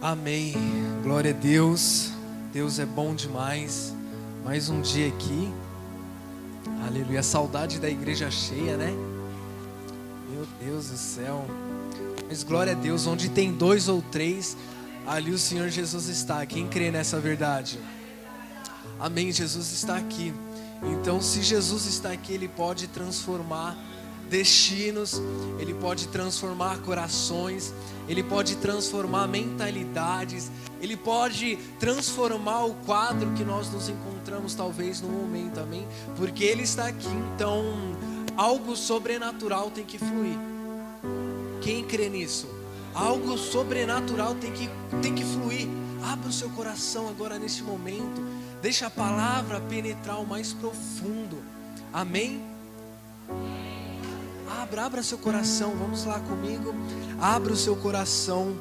Amém, glória a Deus. Deus é bom demais. Mais um dia aqui, aleluia. Saudade da igreja cheia, né? Meu Deus do céu. Mas glória a Deus, onde tem dois ou três, ali o Senhor Jesus está. Quem crê nessa verdade? Amém, Jesus está aqui. Então, se Jesus está aqui, Ele pode transformar destinos, Ele pode transformar corações, Ele pode transformar mentalidades, Ele pode transformar o quadro que nós nos encontramos talvez no momento, amém? Porque Ele está aqui, então algo sobrenatural tem que fluir. Quem crê nisso? Algo sobrenatural tem que fluir. Abra o seu coração agora neste momento, deixa a palavra penetrar o mais profundo, amém? Abra seu coração, vamos lá comigo. Abra o seu coração.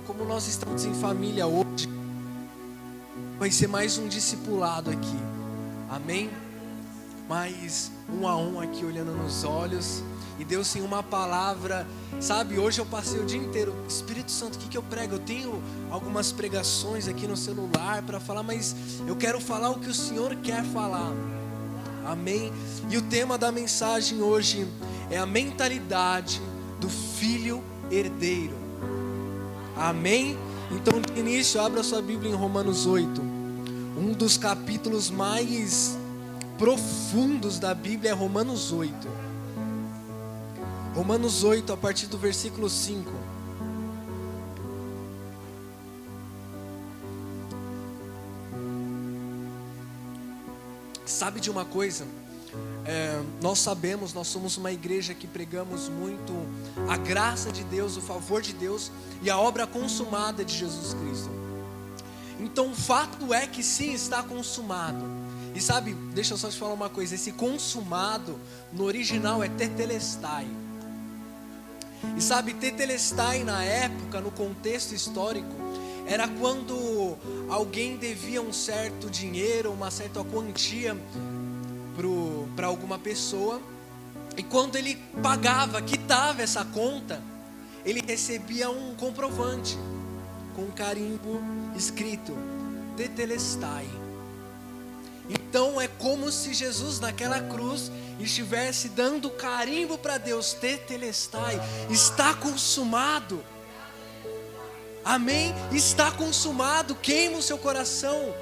Como nós estamos em família hoje, vai ser mais um discipulado aqui, amém? Mais um a um aqui olhando nos olhos. E Deus tem uma palavra, sabe? Hoje eu passei o dia inteiro, Espírito Santo, o que eu prego? Eu tenho algumas pregações aqui no celular para falar, mas eu quero falar o que o Senhor quer falar. Amém? E o tema da mensagem hoje é a mentalidade do filho herdeiro. Amém? Então, de início, abra sua Bíblia em Romanos 8. Um dos capítulos mais profundos da Bíblia é Romanos 8. Romanos 8, a partir do versículo 5. Sabe de uma coisa? Nós sabemos, nós somos uma igreja que pregamos muito a graça de Deus, o favor de Deus e a obra consumada de Jesus Cristo. Então o fato é que sim, está consumado. E sabe, deixa eu só te falar uma coisa, esse consumado no original é tetelestai. E sabe, tetelestai na época, no contexto histórico, era quando alguém devia um certo dinheiro, uma certa quantia para alguma pessoa, e quando ele pagava, quitava essa conta, ele recebia um comprovante com um carimbo escrito tetelestai. Então é como se Jesus naquela cruz estivesse dando carimbo para Deus, tetelestai, está consumado. Amém? Está consumado. Queima o seu coração,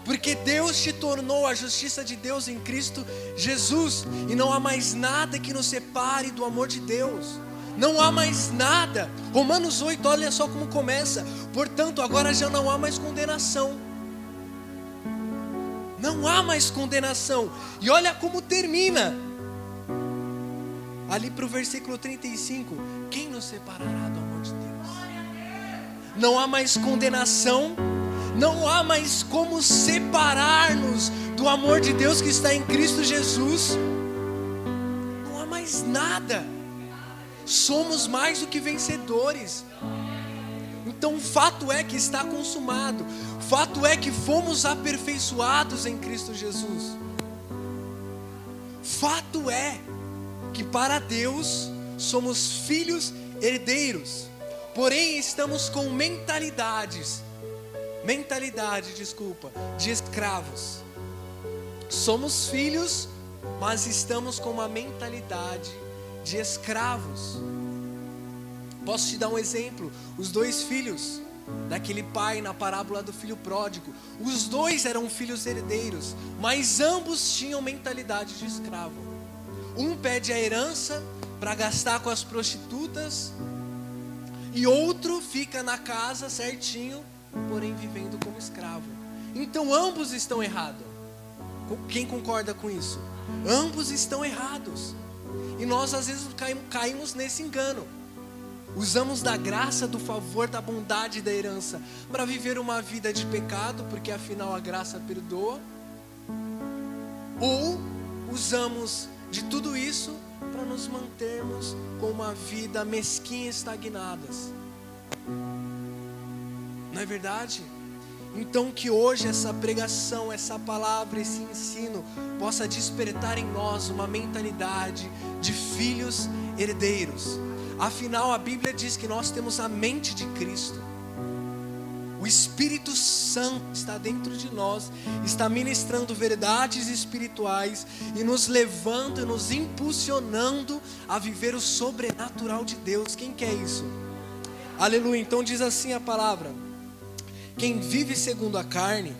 porque Deus te tornou a justiça de Deus em Cristo Jesus, e não há mais nada que nos separe do amor de Deus. Não há mais nada. Romanos 8, olha só como começa. Portanto, agora já não há mais condenação. Não há mais condenação. E olha como termina. Ali para o versículo 35. Quem nos separará do amor de Deus? Não há mais condenação. Não há mais como separar-nos do amor de Deus que está em Cristo Jesus. Não há mais nada. Somos mais do que vencedores. Então o fato é que está consumado. O fato é que fomos aperfeiçoados em Cristo Jesus. Fato é que para Deus somos filhos herdeiros. Porém estamos com mentalidade de escravos. Somos filhos, mas estamos com uma mentalidade de escravos. Posso te dar um exemplo? Os dois filhos daquele pai na parábola do filho pródigo, os dois eram filhos herdeiros, mas ambos tinham mentalidade de escravo. Um pede a herança para gastar com as prostitutas, e outro fica na casa certinho, porém vivendo como escravo. Então ambos estão errados. Quem concorda com isso? Ambos estão errados. E nós às vezes caímos nesse engano. Usamos da graça, do favor, da bondade da herança para viver uma vida de pecado, porque afinal a graça perdoa. Ou usamos de tudo isso para nos mantermos com uma vida mesquinha e estagnadas. Não é verdade? Então que hoje essa pregação, essa palavra, esse ensino possa despertar em nós uma mentalidade de filhos herdeiros. Afinal, a Bíblia diz que nós temos a mente de Cristo. O Espírito Santo está dentro de nós, está ministrando verdades espirituais e nos levando e nos impulsionando a viver o sobrenatural de Deus. Quem quer isso? Aleluia. Então diz assim a palavra: quem vive segundo a carne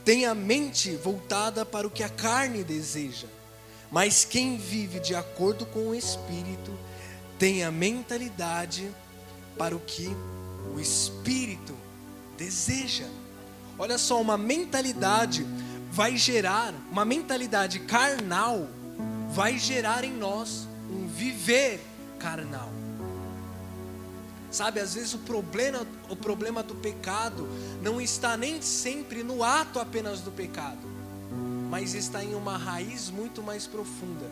tem a mente voltada para o que a carne deseja, mas quem vive de acordo com o Espírito tem a mentalidade para o que o Espírito deseja. Olha só, uma mentalidade carnal vai gerar em nós um viver carnal. Sabe, às vezes o problema do pecado não está nem sempre no ato apenas do pecado, mas está em uma raiz muito mais profunda.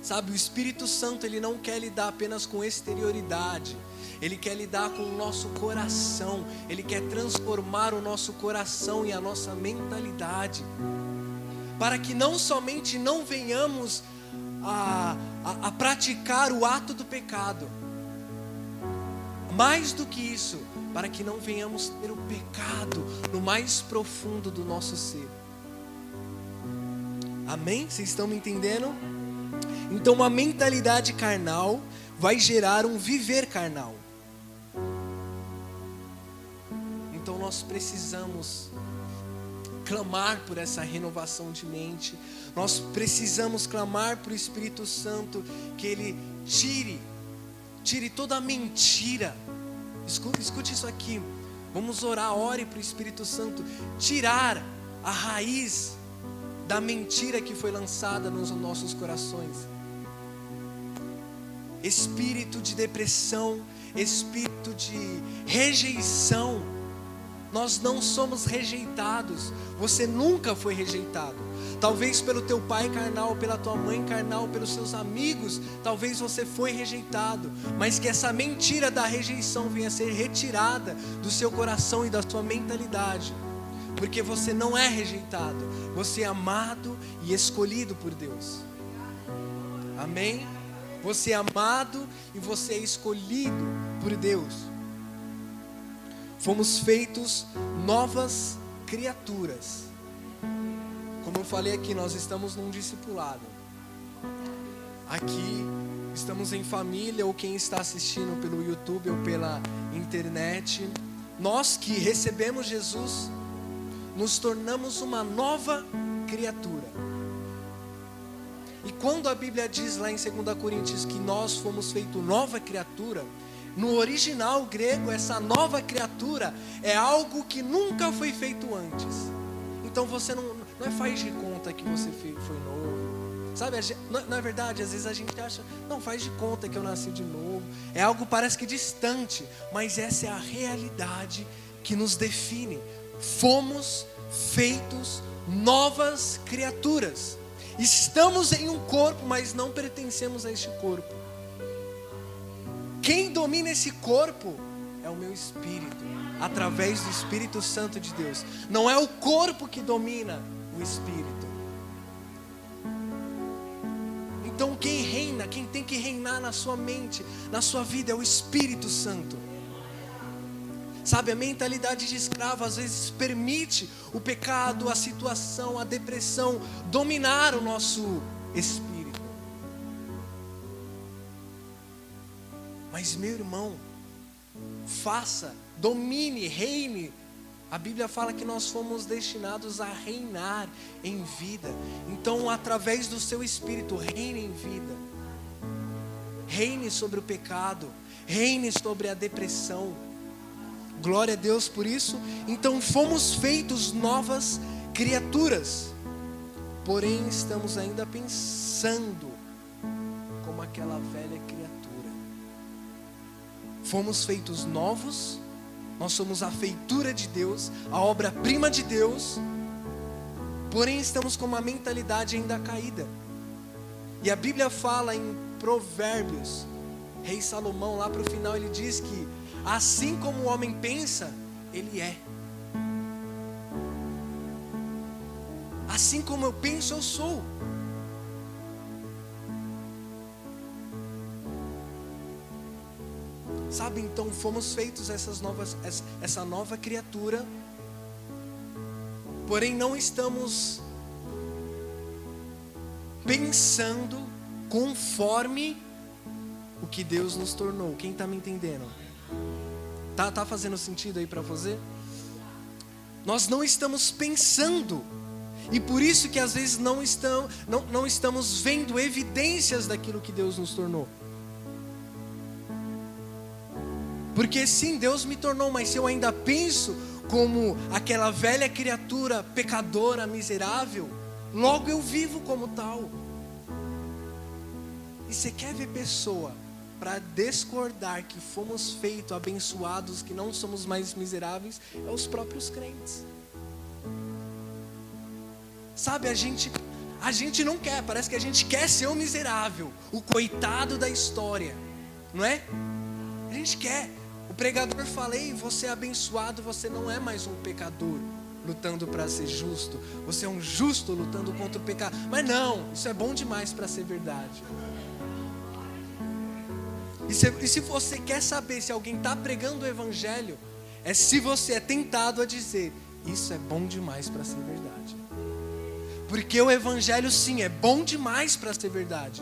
Sabe, o Espírito Santo, ele não quer lidar apenas com exterioridade, ele quer lidar com o nosso coração, ele quer transformar o nosso coração e a nossa mentalidade, para que não somente não venhamos a praticar o ato do pecado, mais do que isso, para que não venhamos ter o pecado no mais profundo do nosso ser. Amém? Vocês estão me entendendo? Então, uma mentalidade carnal vai gerar um viver carnal. Então nós precisamos clamar por essa renovação de mente. Nós precisamos clamar para o Espírito Santo que ele tire toda a mentira. Escute isso aqui. Vamos orar, ore para o Espírito Santo tirar a raiz da mentira que foi lançada nos nossos corações. Espírito de depressão, espírito de rejeição. Nós não somos rejeitados. Você nunca foi rejeitado. Talvez pelo teu pai carnal, pela tua mãe carnal, pelos seus amigos, talvez você foi rejeitado, mas que essa mentira da rejeição venha a ser retirada do seu coração e da sua mentalidade, porque você não é rejeitado, você é amado e escolhido por Deus. Amém? Você é amado e você é escolhido por Deus. Fomos feitos novas criaturas. Como eu falei aqui, nós estamos num discipulado. Aqui estamos em família, ou quem está assistindo pelo YouTube ou pela internet. Nós que recebemos Jesus, nos tornamos uma nova criatura. E quando a Bíblia diz lá em 2 Coríntios que nós fomos feitos nova criatura, no original grego, essa nova criatura é algo que nunca foi feito antes. Então você não faz de conta que você foi novo. Sabe, na verdade, às vezes a gente acha, não, faz de conta que eu nasci de novo. É algo parece que distante, mas essa é a realidade que nos define. Fomos feitos novas criaturas. Estamos em um corpo, mas não pertencemos a este corpo. Quem domina esse corpo é o meu espírito, através do Espírito Santo de Deus. Não é o corpo que domina o espírito. Então quem reina, quem tem que reinar na sua mente, na sua vida, é o Espírito Santo. Sabe, a mentalidade de escravo às vezes permite o pecado, a situação, a depressão dominar o nosso espírito. Mas meu irmão, domine, reine. A Bíblia fala que nós fomos destinados a reinar em vida. Então, através do seu Espírito, reine em vida. Reine sobre o pecado, reine sobre a depressão. Glória a Deus por isso. Então fomos feitos novas criaturas, porém estamos ainda pensando como aquela velha criatura. Fomos feitos novos, nós somos a feitura de Deus, a obra-prima de Deus, porém estamos com uma mentalidade ainda caída. E a Bíblia fala em Provérbios, Rei Salomão, lá para o final, ele diz que assim como o homem pensa, ele é. Assim como eu penso, eu sou. Sabe, então fomos feitos essa nova criatura, porém não estamos pensando conforme o que Deus nos tornou. Quem está me entendendo? Tá fazendo sentido aí para você? Nós não estamos pensando, e por isso que às vezes não estamos vendo evidências daquilo que Deus nos tornou. Porque sim, Deus me tornou, mas se eu ainda penso como aquela velha criatura pecadora, miserável, logo eu vivo como tal. E você quer ver pessoa para discordar que fomos feitos abençoados, que não somos mais miseráveis, é os próprios crentes. Sabe, a gente não quer, parece que a gente quer ser o miserável, o coitado da história, não é? A gente quer. O pregador fala: ei, você é abençoado, você não é mais um pecador lutando para ser justo, você é um justo lutando contra o pecado. Mas não, isso é bom demais para ser verdade. E se você quer saber se alguém está pregando o evangelho, é se você é tentado a dizer: isso é bom demais para ser verdade. Porque o evangelho sim é bom demais para ser verdade.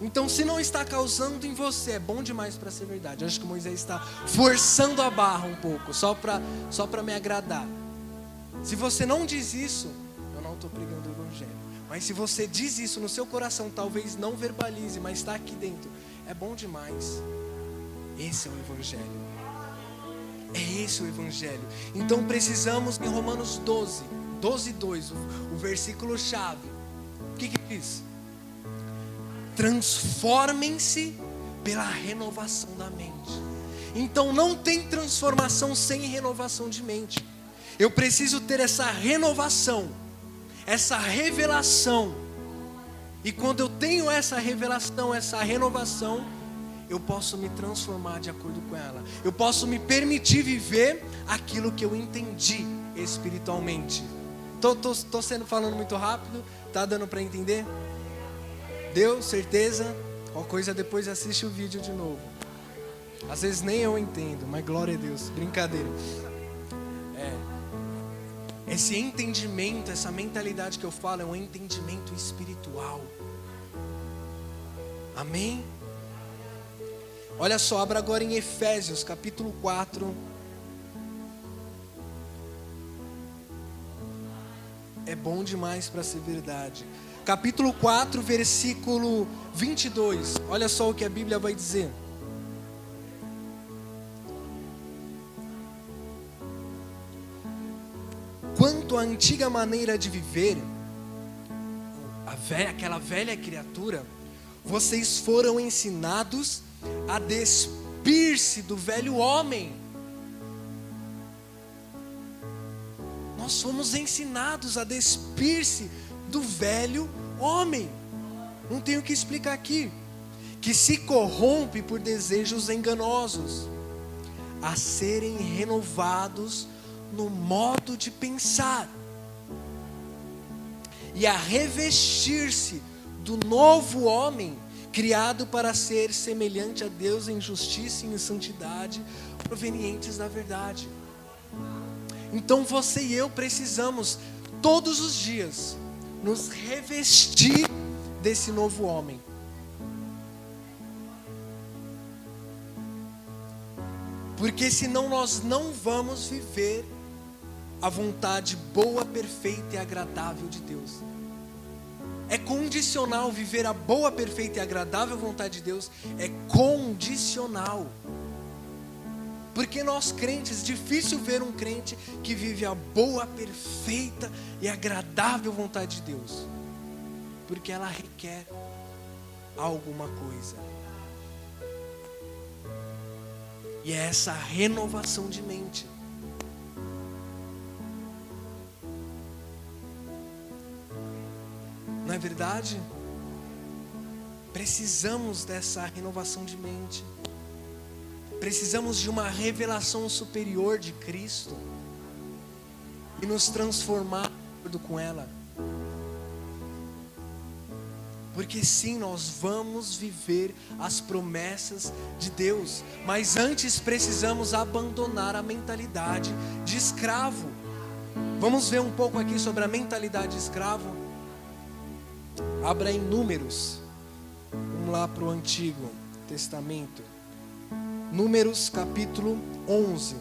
Então, se não está causando em você, é bom demais para ser verdade. Acho que Moisés está forçando a barra um pouco, só para me agradar. Se você não diz isso, eu não estou pregando o evangelho. Mas se você diz isso no seu coração, talvez não verbalize, mas está aqui dentro, é bom demais. Esse é o evangelho. É esse o evangelho. Então precisamos, em Romanos 12:2, o versículo chave. O que diz? Transformem-se pela renovação da mente. Então não tem transformação sem renovação de mente. Eu preciso ter essa renovação, essa revelação. E quando eu tenho essa revelação, essa renovação, eu posso me transformar de acordo com ela. Eu posso me permitir viver aquilo que eu entendi espiritualmente. Tô falando muito rápido? Tá dando para entender? Deu? Certeza? Qualquer coisa depois assiste o vídeo de novo. Às vezes nem eu entendo, mas glória a Deus. Brincadeira. Esse entendimento, essa mentalidade que eu falo é um entendimento espiritual. Amém? Olha só, abra agora em Efésios capítulo 4. É bom demais para ser verdade. Capítulo 4, versículo 22. Olha só o que a Bíblia vai dizer. Quanto à antiga maneira de viver, aquela velha criatura, vocês foram ensinados a despir-se do velho homem. Nós fomos ensinados a despir-se do velho homem. Não tenho que explicar aqui. Que se corrompe por desejos enganosos, a serem renovados no modo de pensar, e a revestir-se do novo homem, criado para ser semelhante a Deus em justiça e em santidade, provenientes da verdade. Então você e eu precisamos todos os dias nos revestir desse novo homem. Porque senão nós não vamos viver a vontade boa, perfeita e agradável de Deus. É condicional viver a boa, perfeita e agradável vontade de Deus. É condicional. Porque nós crentes, difícil ver um crente que vive a boa, perfeita e agradável vontade de Deus. Porque ela requer alguma coisa. E é essa renovação de mente. Não é verdade? Precisamos dessa renovação de mente. Precisamos de uma revelação superior de Cristo e nos transformar de acordo com ela. Porque sim, nós vamos viver as promessas de Deus, mas antes precisamos abandonar a mentalidade de escravo. Vamos ver um pouco aqui sobre a mentalidade de escravo? Abra em Números. Vamos lá para o Antigo Testamento. Números capítulo 11.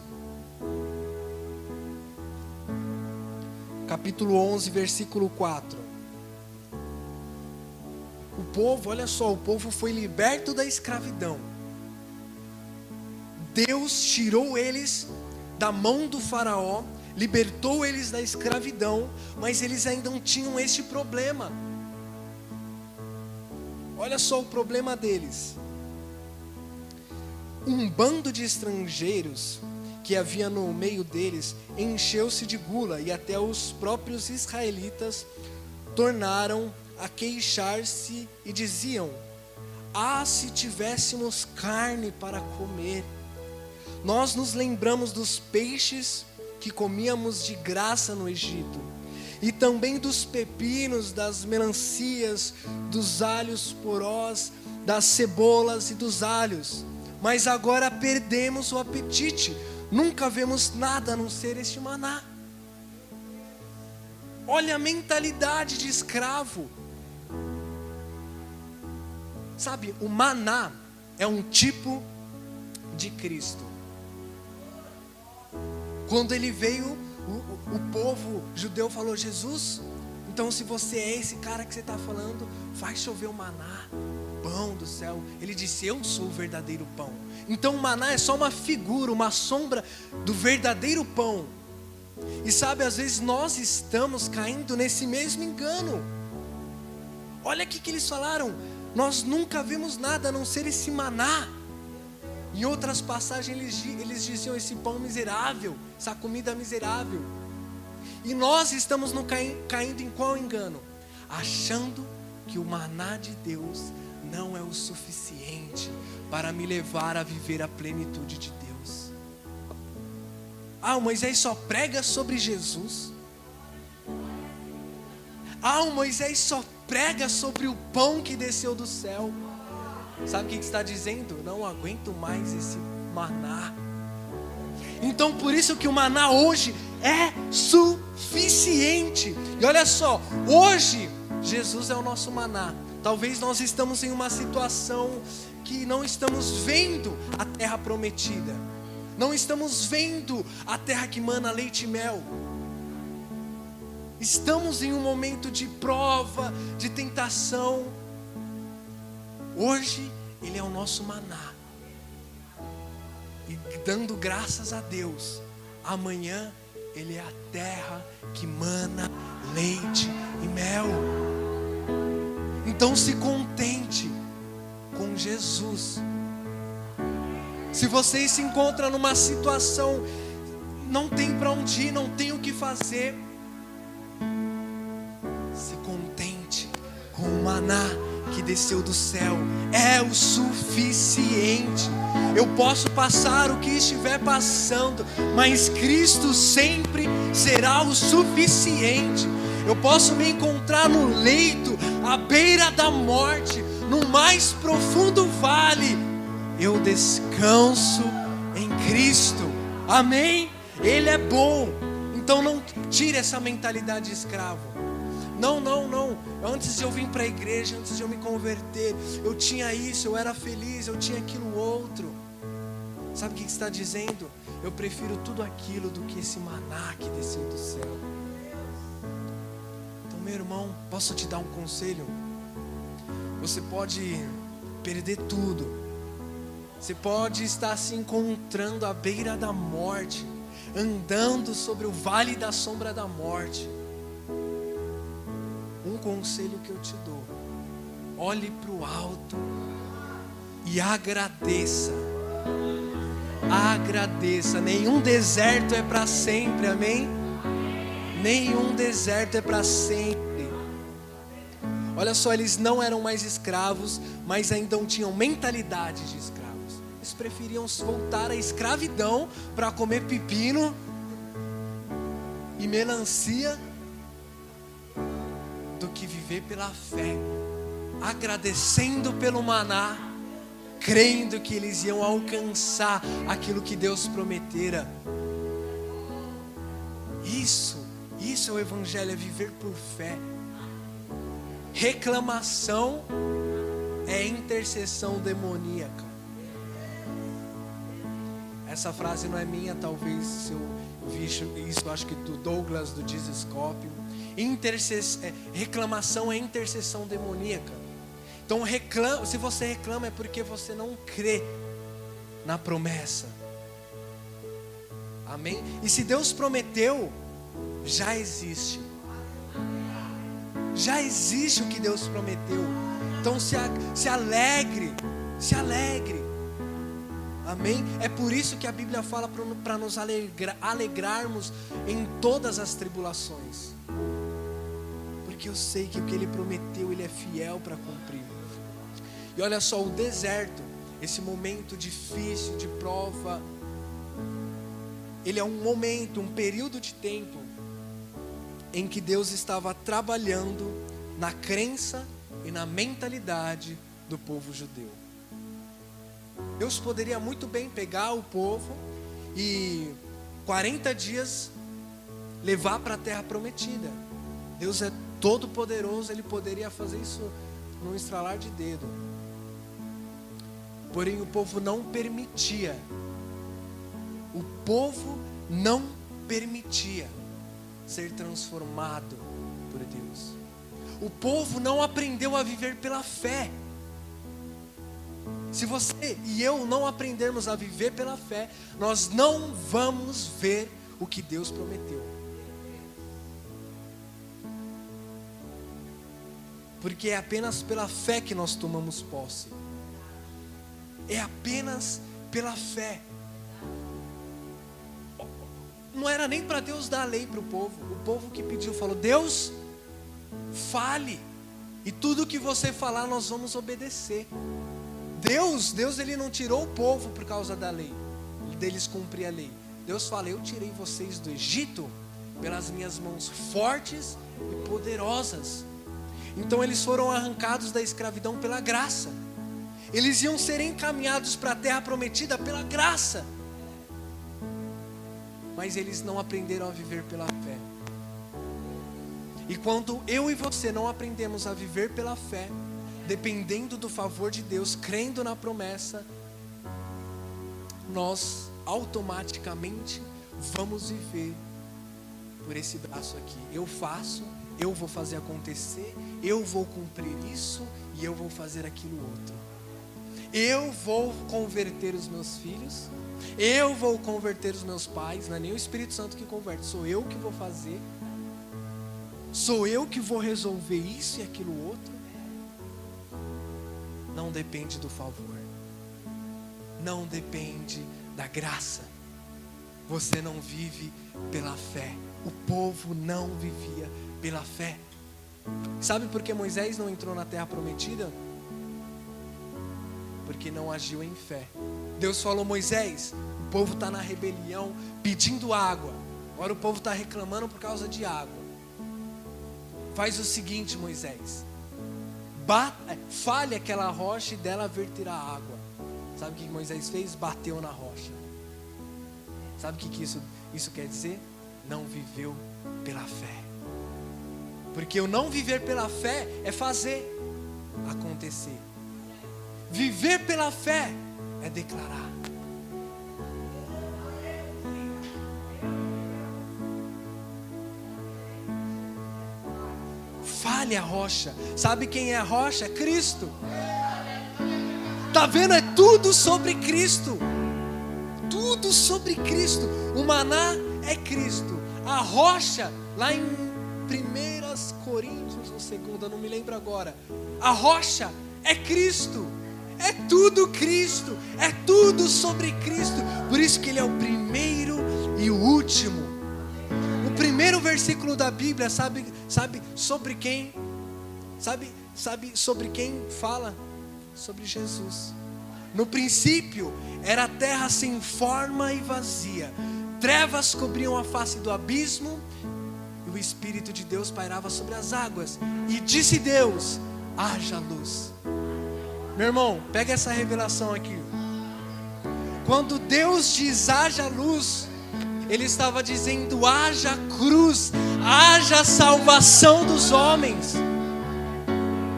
Capítulo 11, versículo 4. O povo, olha só, o povo foi liberto da escravidão. Deus tirou eles da mão do faraó, libertou eles da escravidão, mas eles ainda não tinham este problema. Olha só o problema deles. Um bando de estrangeiros que havia no meio deles encheu-se de gula, e até os próprios israelitas tornaram a queixar-se e diziam: ah, se tivéssemos carne para comer! Nós nos lembramos dos peixes que comíamos de graça no Egito, e também dos pepinos, das melancias, dos alhos porós, das cebolas e dos alhos. Mas agora perdemos o apetite, nunca vemos nada a não ser este maná. Olha a mentalidade de escravo. Sabe, o maná é um tipo de Cristo. Quando ele veio, o povo judeu falou: Jesus, então se você é esse cara que você está falando, faz chover o maná, pão do céu. Ele disse: eu sou o verdadeiro pão. Então o maná é só uma figura, uma sombra do verdadeiro pão. E sabe, às vezes nós estamos caindo nesse mesmo engano. Olha o que eles falaram: nós nunca vimos nada a não ser esse maná. Em outras passagens eles diziam: esse pão miserável, essa comida miserável. E nós estamos caindo em qual engano? Achando que o maná de Deus não é o suficiente para me levar a viver a plenitude de Deus. Ah, o Moisés só prega sobre Jesus. Ah, o Moisés só prega sobre o pão que desceu do céu. Sabe o que está dizendo? Não aguento mais esse maná. Então por isso que o maná hoje é suficiente. E olha só, hoje Jesus é o nosso maná. Talvez nós estamos em uma situação que não estamos vendo a terra prometida, não estamos vendo a terra que mana leite e mel. Estamos em um momento de prova, de tentação. Hoje Ele é o nosso maná, e dando graças a Deus, amanhã Ele é a terra que mana leite e mel. Então se contente com Jesus. Se você se encontra numa situação, não tem para onde ir, não tem o que fazer, se contente com o maná que desceu do céu. É o suficiente. Eu posso passar o que estiver passando, mas Cristo sempre será o suficiente. Eu posso me encontrar no leito, à beira da morte, no mais profundo vale, eu descanso em Cristo. Amém? Ele é bom. Então não tire essa mentalidade de escravo. Não. Antes de eu vir para a igreja, antes de eu me converter, eu tinha isso, eu era feliz, eu tinha aquilo outro. Sabe o que está dizendo? Eu prefiro tudo aquilo do que esse maná que desceu do céu. Então, meu irmão, posso te dar um conselho? Você pode perder tudo. Você pode estar se encontrando à beira da morte, andando sobre o vale da sombra da morte. Um conselho que eu te dou: olhe para o alto e agradeça. Agradeça. Nenhum deserto é para sempre, amém? Nenhum deserto é para sempre. Olha só, eles não eram mais escravos, mas ainda não tinham mentalidade de escravos. Eles preferiam voltar à escravidão para comer pepino e melancia do que viver pela fé. agradecendo pelo maná, crendo que eles iam alcançar aquilo que Deus prometera. Isso é o evangelho, é viver por fé. Reclamação é intercessão demoníaca. Essa frase não é minha, talvez se eu vi isso, acho que do Douglas, do Jesus Copy. Reclamação é intercessão demoníaca. Então se você reclama é porque você não crê na promessa. Amém? E se Deus prometeu, já existe. Já existe o que Deus prometeu. Então se alegre. Amém? É por isso que a Bíblia fala para nos alegrarmos em todas as tribulações. Porque eu sei que o que Ele prometeu, Ele é fiel para cumprir. E olha só, o deserto, esse momento difícil de prova, ele é um momento, um período de tempo em que Deus estava trabalhando na crença e na mentalidade do povo judeu. Deus poderia muito bem pegar o povo e 40 dias levar para a terra prometida. Deus é todo poderoso, Ele poderia fazer isso num estralar de dedo. Porém o povo não permitia. O povo não permitia ser transformado por Deus. O povo não aprendeu a viver pela fé. Se você e eu não aprendermos a viver pela fé, nós não vamos ver o que Deus prometeu. Porque é apenas pela fé que nós tomamos posse. É apenas pela fé. Não era nem para Deus dar a lei para o povo. O povo que pediu falou: Deus, fale, e tudo que você falar nós vamos obedecer. Deus Ele não tirou o povo por causa da lei, deles cumprir a lei. Deus fala: eu tirei vocês do Egito pelas minhas mãos fortes e poderosas. Então eles foram arrancados da escravidão pela graça. Eles iam ser encaminhados para a terra prometida pela graça. Mas eles não aprenderam a viver pela fé. E quando eu e você não aprendemos a viver pela fé, dependendo do favor de Deus, crendo na promessa, nós automaticamente vamos viver por esse braço aqui. Eu faço, eu vou fazer acontecer, eu vou cumprir isso e eu vou fazer aquilo outro. Eu vou converter os meus filhos, eu vou converter os meus pais. Não é nem o Espírito Santo que converte, sou eu que vou fazer, sou eu que vou resolver isso e aquilo outro. Não depende do favor, não depende da graça. Você não vive pela fé. O povo não vivia pela fé. Sabe por que Moisés não entrou na terra prometida? Porque não agiu em fé. Deus falou: Moisés, o povo está na rebelião pedindo água. Agora o povo está reclamando por causa de água. Faz o seguinte, Moisés, fale aquela rocha e dela verterá água. Sabe o que Moisés fez? Bateu na rocha. Sabe o que isso quer dizer? Não viveu pela fé. Porque o não viver pela fé é fazer acontecer. Viver pela fé é declarar. Fale a rocha. Sabe quem é a rocha? É Cristo. Tá vendo? É tudo sobre Cristo. Tudo sobre Cristo. O maná é Cristo. A rocha, lá em 1 Coríntios ou 2, não me lembro agora. A rocha é Cristo. É tudo Cristo. É tudo sobre Cristo. Por isso que Ele é o primeiro e o último. O primeiro versículo da Bíblia, sabe sobre quem? Sabe sobre quem fala? Sobre Jesus. No princípio era a terra sem forma e vazia. Trevas cobriam a face do abismo e o Espírito de Deus pairava sobre as águas. E disse Deus: haja luz. Meu irmão, pega essa revelação aqui. Quando Deus diz haja luz, Ele estava dizendo haja cruz, haja salvação dos homens.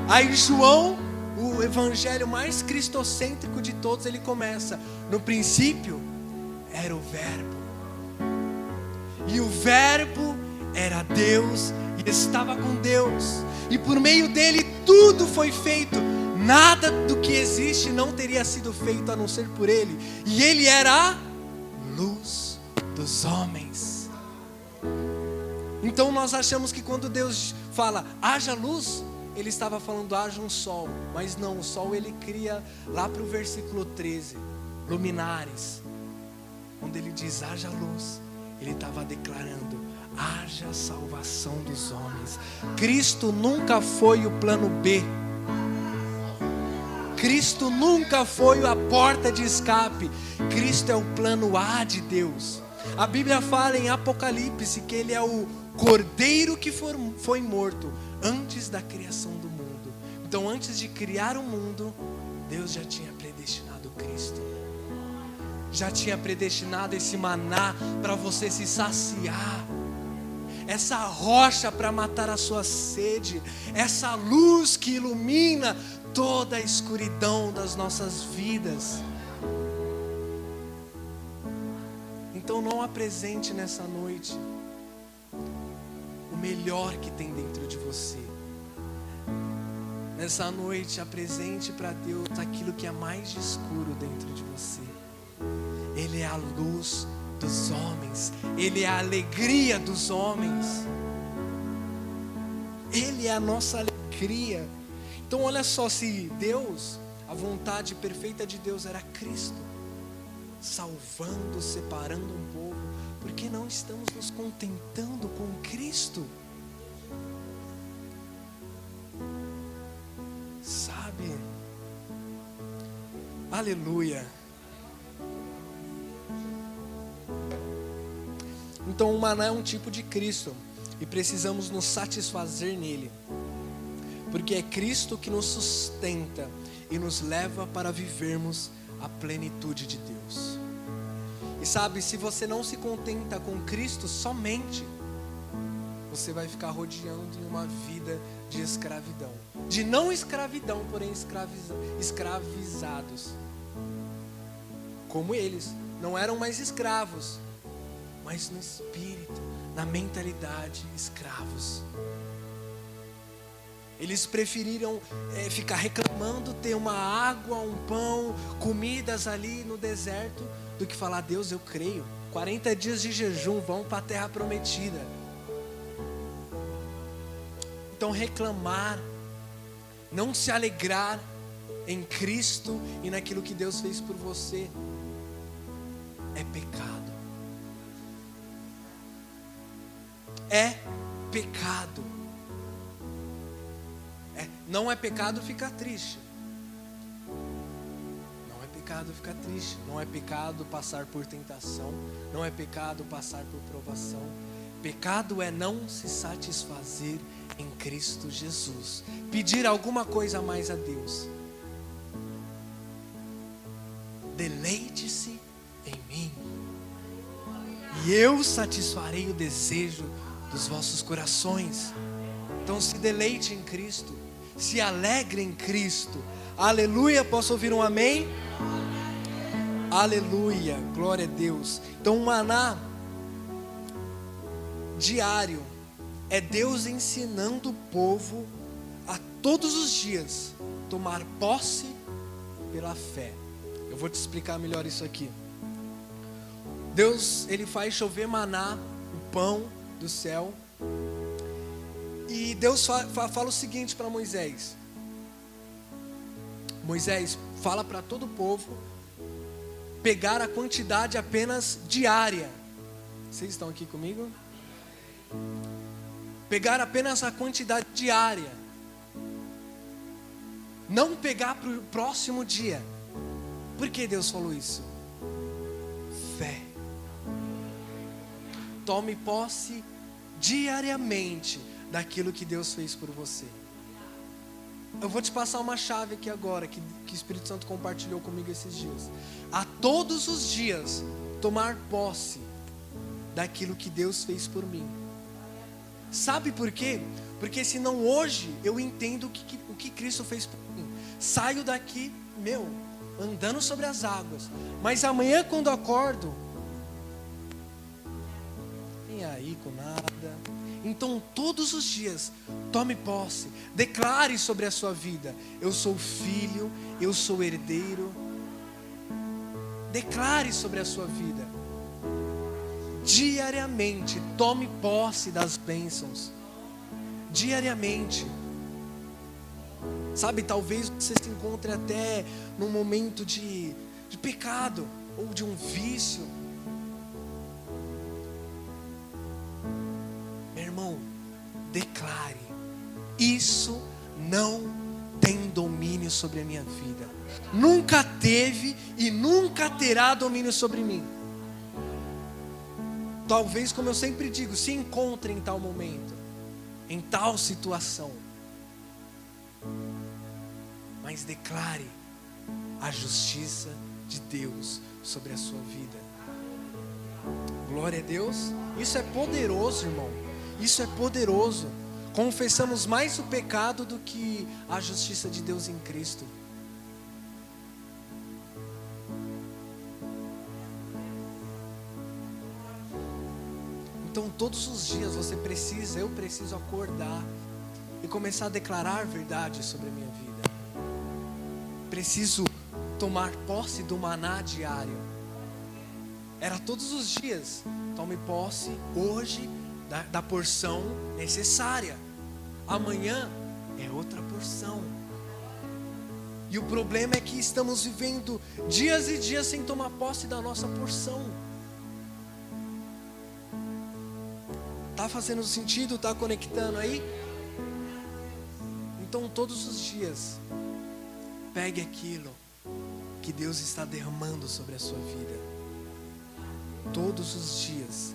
Aí João, o evangelho mais cristocêntrico de todos, ele começa: no princípio era o Verbo, e o Verbo era Deus, e estava com Deus, e por meio dele tudo foi feito. Nada do que existe não teria sido feito a não ser por ele, e ele era a luz dos homens. Então nós achamos que quando Deus fala haja luz, Ele estava falando haja um sol, mas não, o sol Ele cria lá para o versículo 13, luminares, onde Ele diz haja luz, Ele estava declarando haja salvação dos homens. Cristo nunca foi o plano B, Cristo nunca foi a porta de escape, Cristo é o plano A de Deus. A Bíblia fala em Apocalipse que Ele é o Cordeiro que foi morto antes da criação do mundo. Então, antes de criar o mundo, Deus já tinha predestinado Cristo. Já tinha predestinado esse maná para você se saciar. Essa rocha para matar a sua sede. Essa luz que ilumina toda a escuridão das nossas vidas. Então não apresente nessa noite o melhor que tem dentro de você. Nessa noite apresente para Deus aquilo que é mais escuro dentro de você. Ele é a luz dos homens, Ele é a alegria dos homens, Ele é a nossa alegria. Então olha só, se Deus, a vontade perfeita de Deus era Cristo, salvando, separando um povo, por que não estamos nos contentando com Cristo? Sabe? Aleluia. Então o maná é um tipo de Cristo e precisamos nos satisfazer nele, porque é Cristo que nos sustenta e nos leva para vivermos a plenitude de Deus. E sabe, se você não se contenta com Cristo somente, você vai ficar rodeando em uma vida de escravidão, de não escravidão, porém escravizados, como eles não eram mais escravos, mas no espírito, na mentalidade, escravos. Eles preferiram ficar reclamando, ter uma água, um pão, comidas ali no deserto, do que falar: Deus, eu creio, 40 dias de jejum, vão para a terra prometida. Então reclamar, não se alegrar em Cristo e naquilo que Deus fez por você, é pecado. É pecado. Não é pecado ficar triste. Não é pecado ficar triste. Não é pecado passar por tentação. Não é pecado passar por provação. Pecado é não se satisfazer em Cristo Jesus. Pedir alguma coisa a mais a Deus. Deleite-se em mim, e eu satisfarei o desejo dos vossos corações. Então se deleite em Cristo, se alegre em Cristo. Aleluia, posso ouvir um amém? Aleluia, glória a Deus. Então o maná diário é Deus ensinando o povo a todos os dias tomar posse pela fé. Eu vou te explicar melhor isso aqui. Deus, Ele faz chover maná, o pão do céu. E Deus fala o seguinte para Moisés: Moisés, fala para todo o povo pegar a quantidade apenas diária. Vocês estão aqui comigo? Pegar apenas a quantidade diária. Não pegar para o próximo dia. Por que Deus falou isso? Fé. Tome posse diariamente daquilo que Deus fez por você. eu vou te passar uma chave aqui agora, que o Espírito Santo compartilhou comigo esses dias. A todos os dias, tomar posse daquilo que Deus fez por mim. Sabe por quê? Porque senão hoje eu entendo o que Cristo fez por mim. Saio daqui, andando sobre as águas. Mas amanhã quando acordo, nem aí com nada. Então todos os dias, tome posse. Declare sobre a sua vida: eu sou filho, eu sou herdeiro. Declare sobre a sua vida. Diariamente, tome posse das bênçãos. Diariamente. Sabe, talvez você se encontre até num momento de pecado, ou de um vício. Meu irmão, declare: isso não tem domínio sobre a minha vida. Nunca teve e nunca terá domínio sobre mim. Talvez, como eu sempre digo, se encontre em tal momento, em tal situação, mas declare a justiça de Deus sobre a sua vida. Glória a Deus. Isso é poderoso, irmão. Isso é poderoso. Confessamos mais o pecado do que a justiça de Deus em Cristo. Então todos os dias eu preciso acordar e começar a declarar verdade sobre a minha vida. Preciso tomar posse do maná diário. Era todos os dias. Tome posse hoje da porção necessária. Amanhã é outra porção. E o problema é que estamos vivendo dias e dias sem tomar posse da nossa porção. Tá fazendo sentido? Tá conectando aí? Então todos os dias, pegue aquilo que Deus está derramando sobre a sua vida. Todos os dias.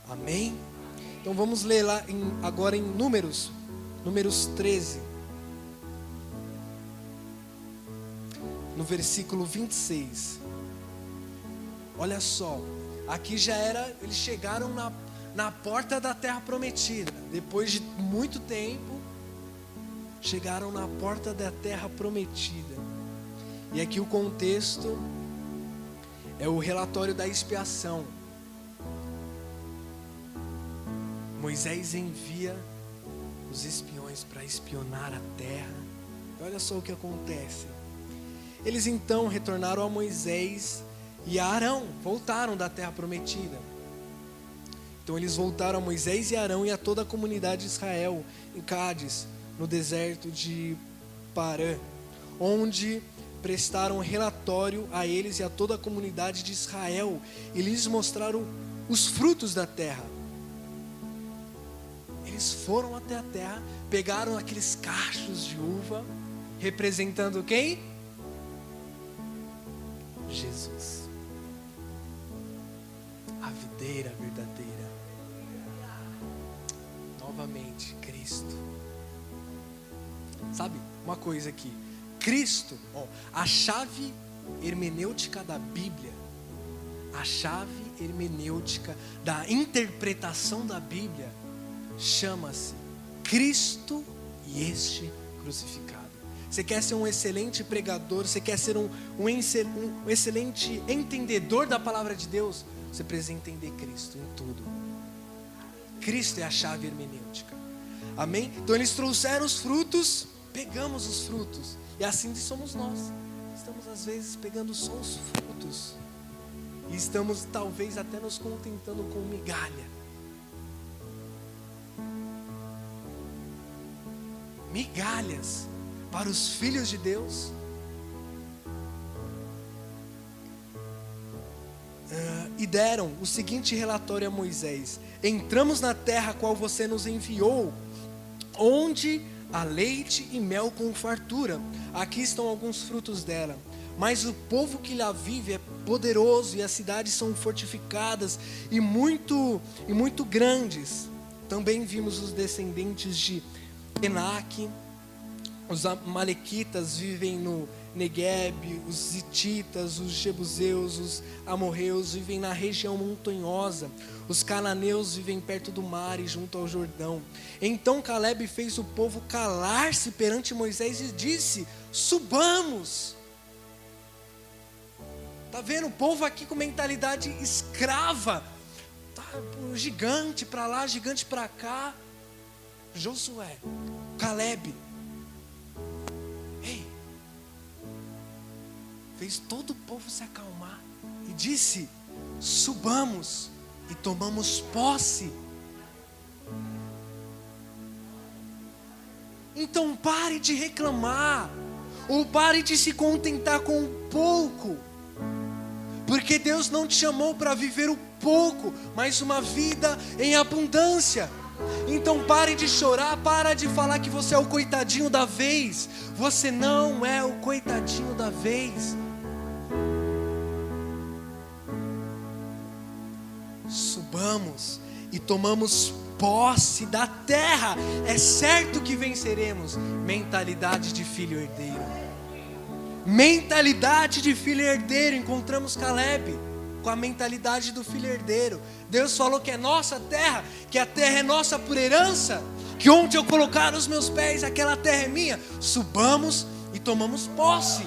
Amém? Então vamos ler lá agora em Números 13. No versículo 26. Olha só. Aqui já era, eles chegaram na porta da terra prometida. Depois de muito tempo, chegaram na porta da terra prometida. E aqui o contexto é o relatório da expiação. Moisés envia os espiões para espionar a terra. E olha só o que acontece. Eles então retornaram a Moisés e a Arão, voltaram da terra prometida. Então eles voltaram a Moisés e Arão e a toda a comunidade de Israel em Cádiz, no deserto de Parã, onde prestaram relatório a eles e a toda a comunidade de Israel, e lhes mostraram os frutos da terra. Eles foram até a terra, pegaram aqueles cachos de uva, representando quem? Jesus, a videira verdadeira. Novamente, Cristo. Sabe, uma coisa aqui. Cristo, a chave hermenêutica da Bíblia, a chave hermenêutica da interpretação da Bíblia, chama-se Cristo e este crucificado. Você quer ser um excelente pregador, você quer ser um excelente entendedor da palavra de Deus, você precisa entender Cristo em tudo. Cristo é a chave hermenêutica. Amém? Então eles trouxeram os frutos, pegamos os frutos. E assim somos nós. Estamos às vezes pegando só os frutos. E estamos talvez até nos contentando com migalha. Migalhas para os filhos de Deus. E deram o seguinte relatório a Moisés: entramos na terra a qual você nos enviou, onde há leite e mel com fartura. Aqui estão alguns frutos dela. Mas o povo que lá vive é poderoso, e as cidades são fortificadas e muito grandes. Também vimos os descendentes de Enaque, Os amalequitas vivem no Neguebe, os hititas, os jebuseus, os amorreus vivem na região montanhosa. Os cananeus vivem perto do mar e junto ao Jordão. Então Caleb fez o povo calar-se perante Moisés e disse: subamos. Está vendo o povo aqui com mentalidade escrava. Tá, gigante para lá, gigante para cá. Josué, Caleb, ei, fez todo o povo se acalmar e disse: subamos e tomamos posse. Então pare de reclamar, ou pare de se contentar com o pouco, porque Deus não te chamou para viver o pouco, mas uma vida em abundância. Então pare de chorar, para de falar que você é o coitadinho da vez. Você não é o coitadinho da vez. Subamos e tomamos posse da terra. É certo que venceremos. Mentalidade de filho herdeiro. Mentalidade de filho herdeiro. Encontramos Caleb com a mentalidade do filho herdeiro. Deus falou que é nossa terra, que a terra é nossa por herança, que onde eu colocar os meus pés, aquela terra é minha. Subamos e tomamos posse.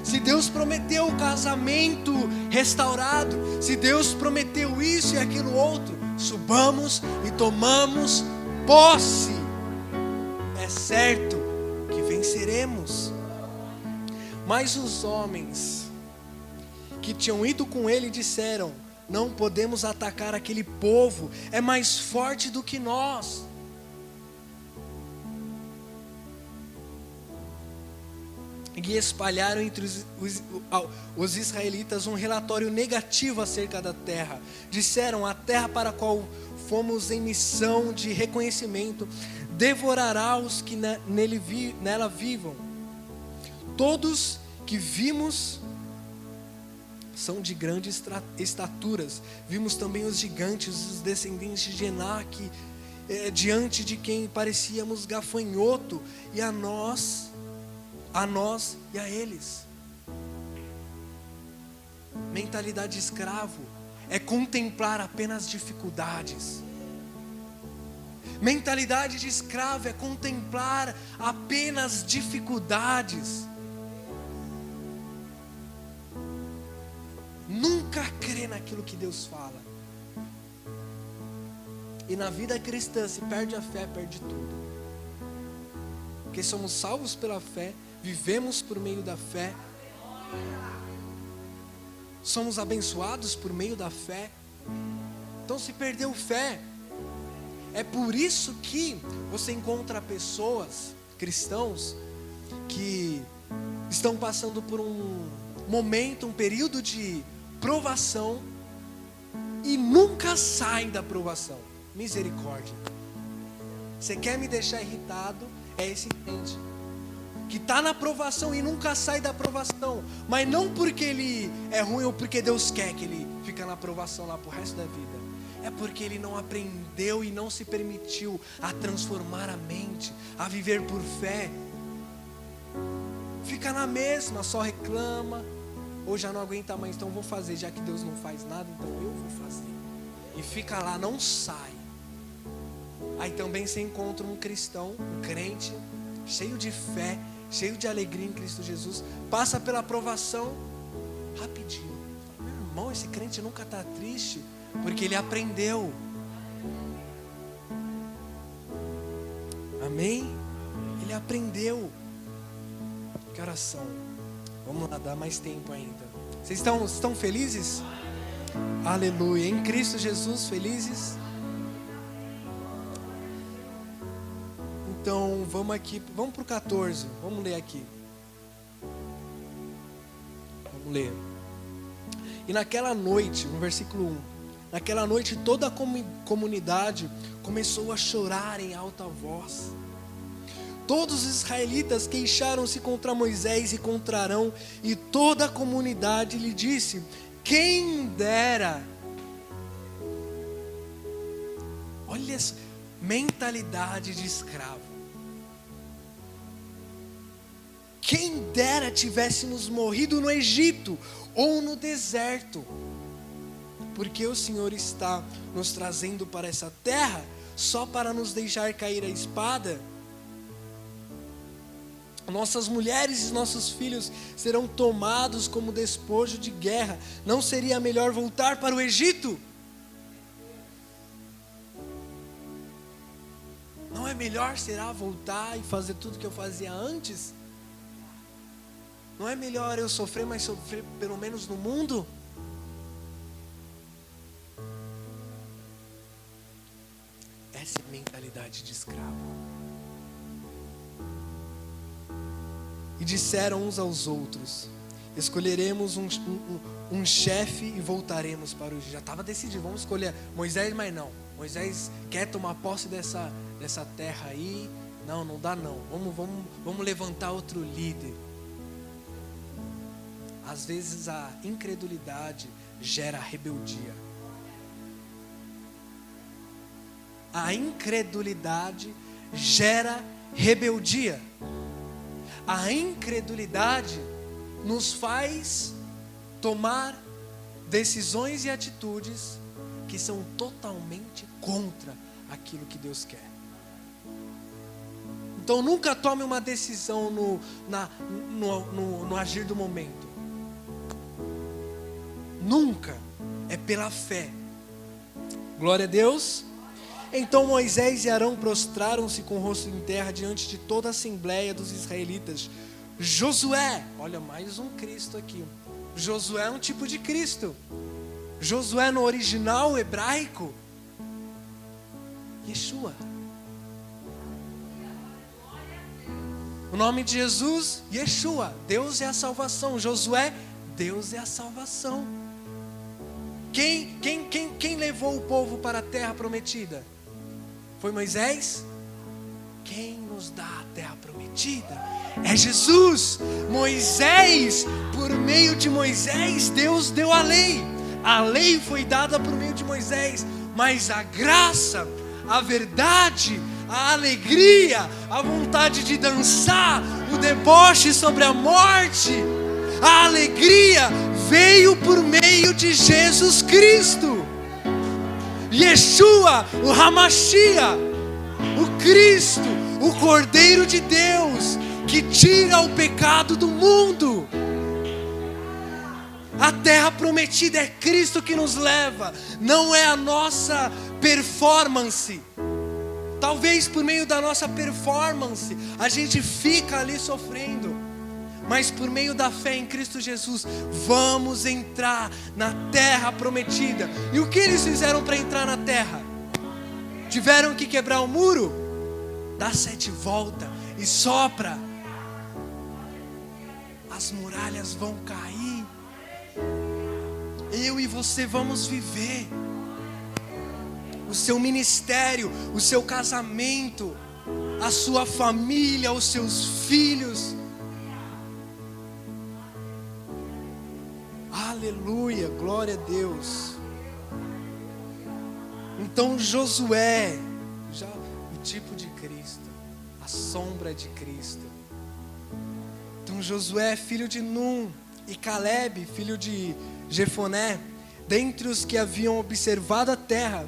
Se Deus prometeu o casamento restaurado, se Deus prometeu isso e aquilo outro, subamos e tomamos posse. É certo que venceremos. Mas os homens que tinham ido com ele disseram: não podemos atacar aquele povo, é mais forte do que nós. E espalharam entre os israelitas um relatório negativo acerca da terra. Disseram: a terra para a qual fomos em missão de reconhecimento devorará os que nela vivam. Todos que vimos são de grandes estaturas. Vimos também os gigantes, os descendentes de Enaque, diante de quem parecíamos gafanhoto, e a nós e a eles. Mentalidade de escravo é contemplar apenas dificuldades. Mentalidade de escravo é contemplar apenas dificuldades. Nunca crê naquilo que Deus fala. E na vida cristã, se perde a fé, perde tudo. Porque somos salvos pela fé, vivemos por meio da fé, somos abençoados por meio da fé. Então, se perdeu fé, é por isso que você encontra pessoas, cristãos, que estão passando por um momento, um período de provação e nunca saem da provação. Misericórdia. Você quer me deixar irritado? É esse crente que está na provação e nunca sai da provação, mas não porque ele é ruim ou porque Deus quer que ele fique na provação lá pro resto da vida. É porque ele não aprendeu e não se permitiu a transformar a mente, a viver por fé. Fica na mesma, só reclama. Ou já não aguenta mais, então vou fazer, já que Deus não faz nada, então eu vou fazer. E fica lá, não sai. Aí também você encontra um cristão, um crente, cheio de fé, cheio de alegria em Cristo Jesus, passa pela aprovação rapidinho. Meu irmão, esse crente nunca está triste, porque ele aprendeu. Amém? Ele aprendeu. Que oração. Vamos lá, dar mais tempo ainda. Vocês estão felizes? Aleluia. Em Cristo Jesus, felizes? Então, vamos aqui. Vamos para o 14. Vamos ler aqui. Vamos ler. E naquela noite, no versículo 1. Naquela noite toda a comunidade começou a chorar em alta voz. Todos os israelitas queixaram-se contra Moisés e contra Arão, e toda a comunidade lhe disse: quem dera. Olha essa mentalidade de escravo. quem dera tivéssemos morrido no Egito ou no deserto. Porque o Senhor está nos trazendo para essa terra só para nos deixar cair a espada? Nossas mulheres e nossos filhos serão tomados como despojo de guerra. Não seria melhor voltar para o Egito? Não é melhor, será, voltar e fazer tudo que eu fazia antes? Não é melhor eu sofrer, mas sofrer pelo menos no mundo? Essa é a mentalidade de escravo. E disseram uns aos outros: escolheremos um chefe e voltaremos para o Egito. Já estava decidido, vamos escolher Moisés, mas não. Moisés quer tomar posse dessa terra aí. Não dá não. Vamos levantar outro líder. Às vezes a incredulidade gera rebeldia. A incredulidade gera rebeldia. A incredulidade nos faz tomar decisões e atitudes que são totalmente contra aquilo que Deus quer. Então nunca tome uma decisão no agir do momento. Nunca. É pela fé. Glória a Deus. Então Moisés e Arão prostraram-se com o rosto em terra diante de toda a assembleia dos israelitas. Josué, olha mais um Cristo aqui. Josué é um tipo de Cristo. Josué no original hebraico, Yeshua. O nome de Jesus, Yeshua. Deus é a salvação. Josué, Deus é a salvação. Quem levou o povo para a terra prometida? Foi Moisés? Quem nos dá a terra prometida é Jesus. Moisés, por meio de Moisés, Deus deu a lei. A lei foi dada por meio de Moisés, mas a graça, a verdade, a alegria, a vontade de dançar, o deboche sobre a morte, a alegria veio por meio de Jesus Cristo. Yeshua, o Hamashia, o Cristo, o Cordeiro de Deus, que tira o pecado do mundo. A terra prometida é Cristo que nos leva, não é a nossa performance. Talvez por meio da nossa performance a gente fica ali sofrendo, mas por meio da fé em Cristo Jesus vamos entrar na terra prometida. E o que eles fizeram para entrar na terra? Tiveram que quebrar o muro? Dá 7 voltas e sopra. As muralhas vão cair. Eu e você vamos viver o seu ministério, o seu casamento, a sua família, os seus filhos. Aleluia, glória a Deus. Então Josué, já o tipo de Cristo, a sombra de Cristo. Então Josué, filho de Num, e Caleb, filho de Jefoné, dentre os que haviam observado a terra,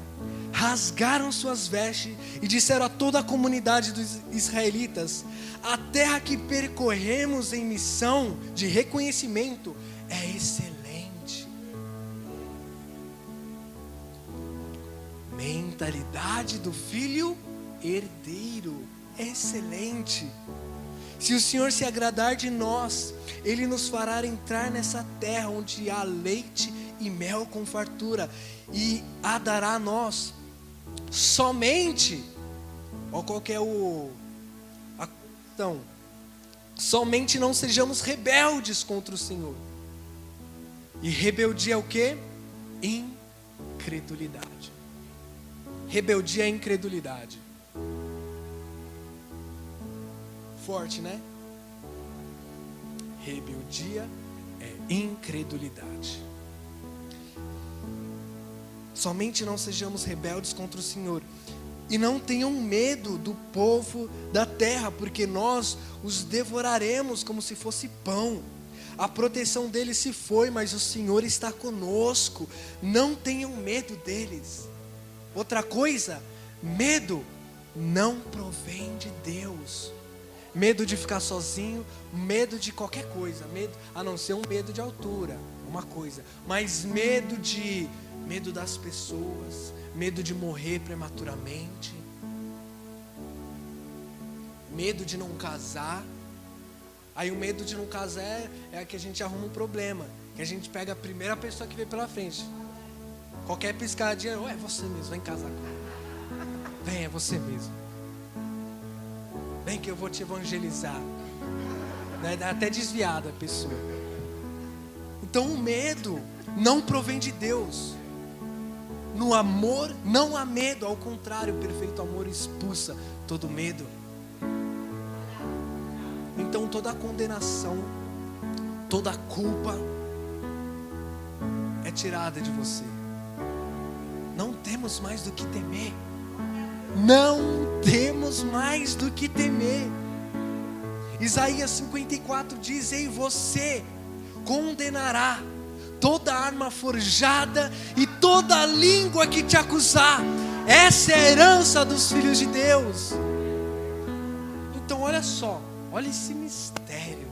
rasgaram suas vestes e disseram a toda a comunidade dos israelitas: a terra que percorremos em missão de reconhecimento é excelente. Mentalidade do filho herdeiro, excelente. Se o Senhor se agradar de nós, Ele nos fará entrar nessa terra onde há leite e mel com fartura, e a dará a nós somente, ó, qual que é a questão? Somente não sejamos rebeldes contra o Senhor. E rebeldia é o que? Incredulidade. Rebeldia é incredulidade. Forte, né? Rebeldia é incredulidade. Somente não sejamos rebeldes contra o Senhor. E não tenham medo do povo da terra, porque nós os devoraremos como se fosse pão. A proteção deles se foi, mas o Senhor está conosco. Não tenham medo deles. Outra coisa, medo não provém de Deus. Medo de ficar sozinho, medo de qualquer coisa, medo, a não ser um medo de altura, uma coisa, mas medo das pessoas, medo de morrer prematuramente, medo de não casar. Aí o medo de não casar é que a gente arruma um problema, que a gente pega a primeira pessoa que vem pela frente. Qualquer piscadinha, é você mesmo, vem casar comigo. Vem, é você mesmo. Vem que eu vou te evangelizar. Dá até desviada a pessoa. Então o medo não provém de Deus. No amor não há medo, ao contrário, o perfeito amor expulsa todo medo. Então toda a condenação, toda a culpa é tirada de você. Não temos mais do que temer. Não temos mais do que temer. Isaías 54 diz: ei, você condenará toda arma forjada e toda língua que te acusar. Essa é a herança dos filhos de Deus. Então olha só, olha esse mistério.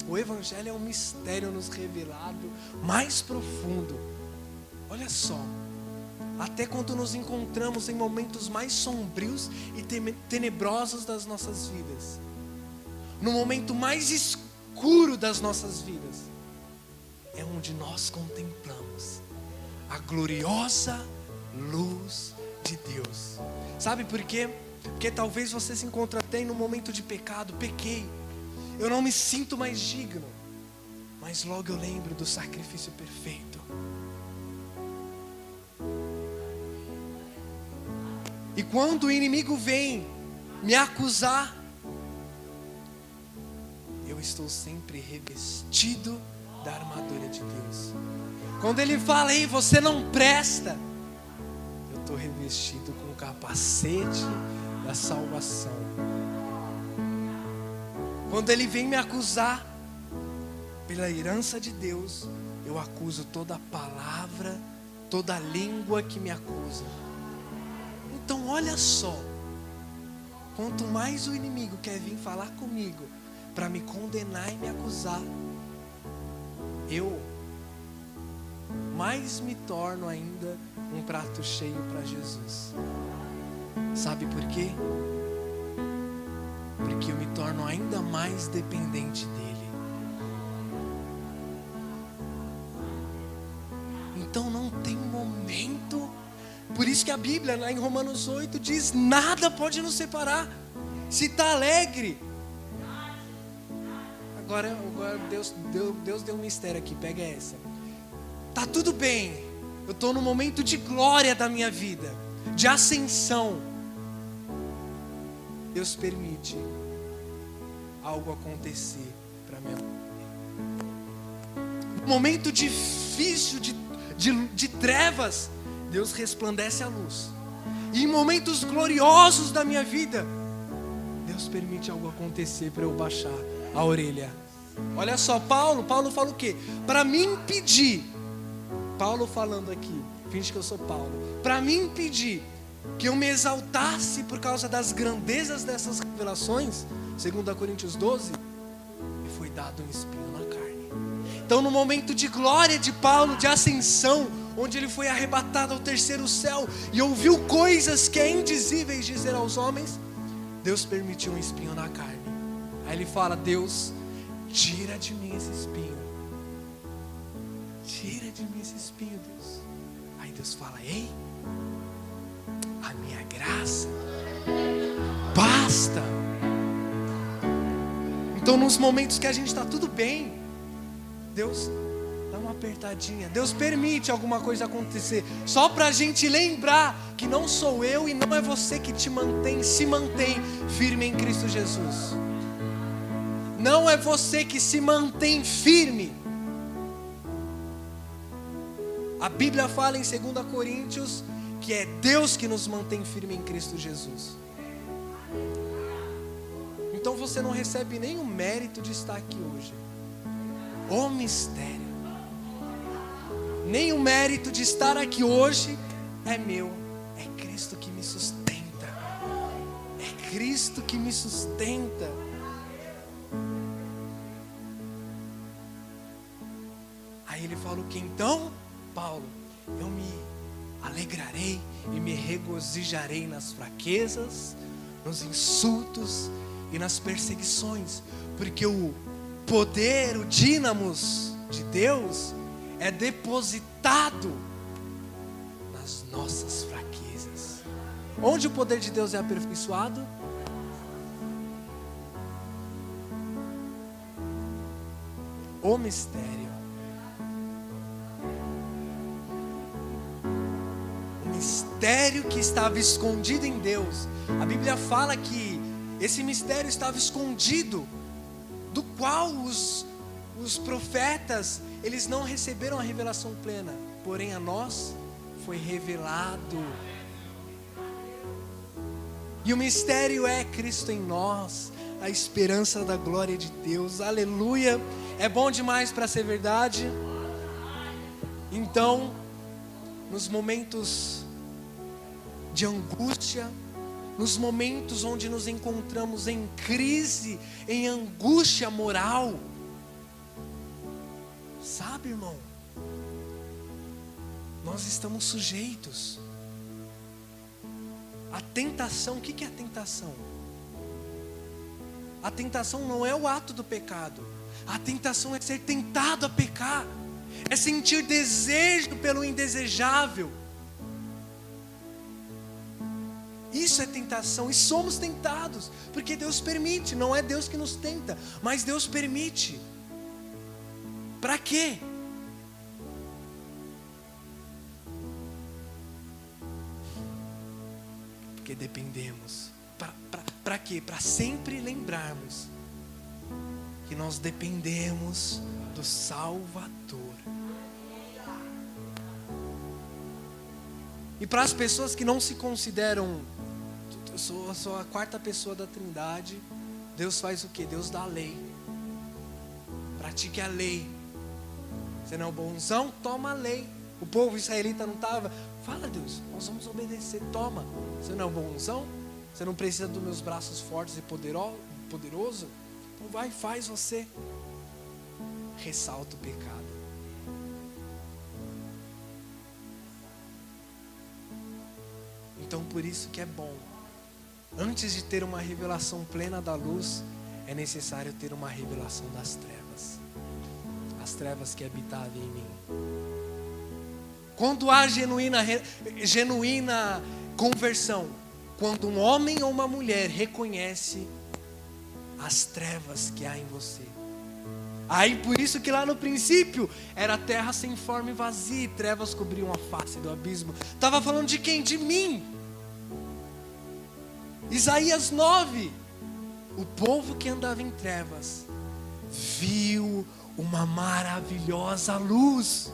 O Evangelho é um mistério nos revelado mais profundo. Olha só, até quando nos encontramos em momentos mais sombrios e tenebrosos das nossas vidas, no momento mais escuro das nossas vidas, é onde nós contemplamos a gloriosa luz de Deus. Sabe por quê? Porque talvez você se encontre até em um momento de pecado. Pequei, eu não me sinto mais digno, mas logo eu lembro do sacrifício perfeito. E quando o inimigo vem me acusar, eu estou sempre revestido da armadura de Deus. Quando ele fala: ei, você não presta, eu estou revestido com o capacete da salvação. Quando ele vem me acusar pela herança de Deus, eu acuso toda palavra, toda língua que me acusa. Então olha só, quanto mais o inimigo quer vir falar comigo para me condenar e me acusar, eu mais me torno ainda um prato cheio para Jesus. Sabe por quê? Porque eu me torno ainda mais dependente dele. Então não tem momento. Por isso que a Bíblia, lá em Romanos 8, diz: nada pode nos separar. Se está alegre. Agora Deus deu um mistério aqui, pega essa. Tá tudo bem, eu estou no momento de glória da minha vida, de ascensão. Deus permite algo acontecer para mim. No momento difícil de trevas, Deus resplandece a luz. E em momentos gloriosos da minha vida, Deus permite algo acontecer para eu baixar a orelha. Olha só, Paulo fala o quê? Para me impedir, Paulo falando aqui, finge que eu sou Paulo, para me impedir que eu me exaltasse por causa das grandezas dessas revelações, 2 Coríntios 12, me foi dado um espinho na carne. Então no momento de glória de Paulo, de ascensão, onde ele foi arrebatado ao terceiro céu e ouviu coisas que é indizíveis dizer aos homens, Deus permitiu um espinho na carne. Aí ele fala: Deus, tira de mim esse espinho. Tira de mim esse espinho, Deus. Aí Deus fala: ei, a minha graça basta. Então nos momentos que a gente está tudo bem, Deus dá uma apertadinha. Deus permite alguma coisa acontecer, só para a gente lembrar que não sou eu e não é você que se mantém firme em Cristo Jesus. Não é você que se mantém firme. A Bíblia fala em 2 Coríntios que é Deus que nos mantém firme em Cristo Jesus. Então você não recebe nem o mérito de estar aqui hoje. O mistério. Nem o mérito de estar aqui hoje é meu. É Cristo que me sustenta. É Cristo que me sustenta. Aí ele falou que então, Paulo, eu me alegrarei e me regozijarei nas fraquezas, nos insultos e nas perseguições, porque o poder, o dínamos de Deus é depositado nas nossas fraquezas. Onde o poder de Deus é aperfeiçoado? O mistério. Mistério que estava escondido em Deus. A Bíblia fala que esse mistério estava escondido, do qual os profetas, eles não receberam a revelação plena, porém a nós foi revelado. E o mistério é Cristo em nós, a esperança da glória de Deus. Aleluia! É bom demais para ser verdade. Então, nos momentos de angústia, nos momentos onde nos encontramos em crise, em angústia moral, sabe, irmão, nós estamos sujeitos à tentação. O que é a tentação? A tentação não é o ato do pecado. A tentação é ser tentado a pecar, é sentir desejo pelo indesejável. Isso é tentação, e somos tentados, porque Deus permite. Não é Deus que nos tenta, mas Deus permite. Para quê? Porque dependemos. Para quê? Para sempre lembrarmos que nós dependemos do Salvador. E para as pessoas que não se consideram, eu sou a quarta pessoa da Trindade, Deus faz o quê? Deus dá a lei. Pratique a lei. Você não é o bonzão? Toma a lei. O povo israelita não estava? Fala, Deus, nós vamos obedecer. Toma. Você não é o bonzão? Você não precisa dos meus braços fortes e poderoso? Então vai, faz você. Ressalta o pecado. Então por isso que é bom, antes de ter uma revelação plena da luz, é necessário ter uma revelação das trevas. As trevas que habitavam em mim. Quando há genuína conversão, quando um homem ou uma mulher reconhece as trevas que há em você. Aí por isso que lá no princípio era terra sem forma e vazia, e trevas cobriam a face do abismo. Estava falando de quem? De mim. Isaías 9. O povo que andava em trevas viu uma maravilhosa luz.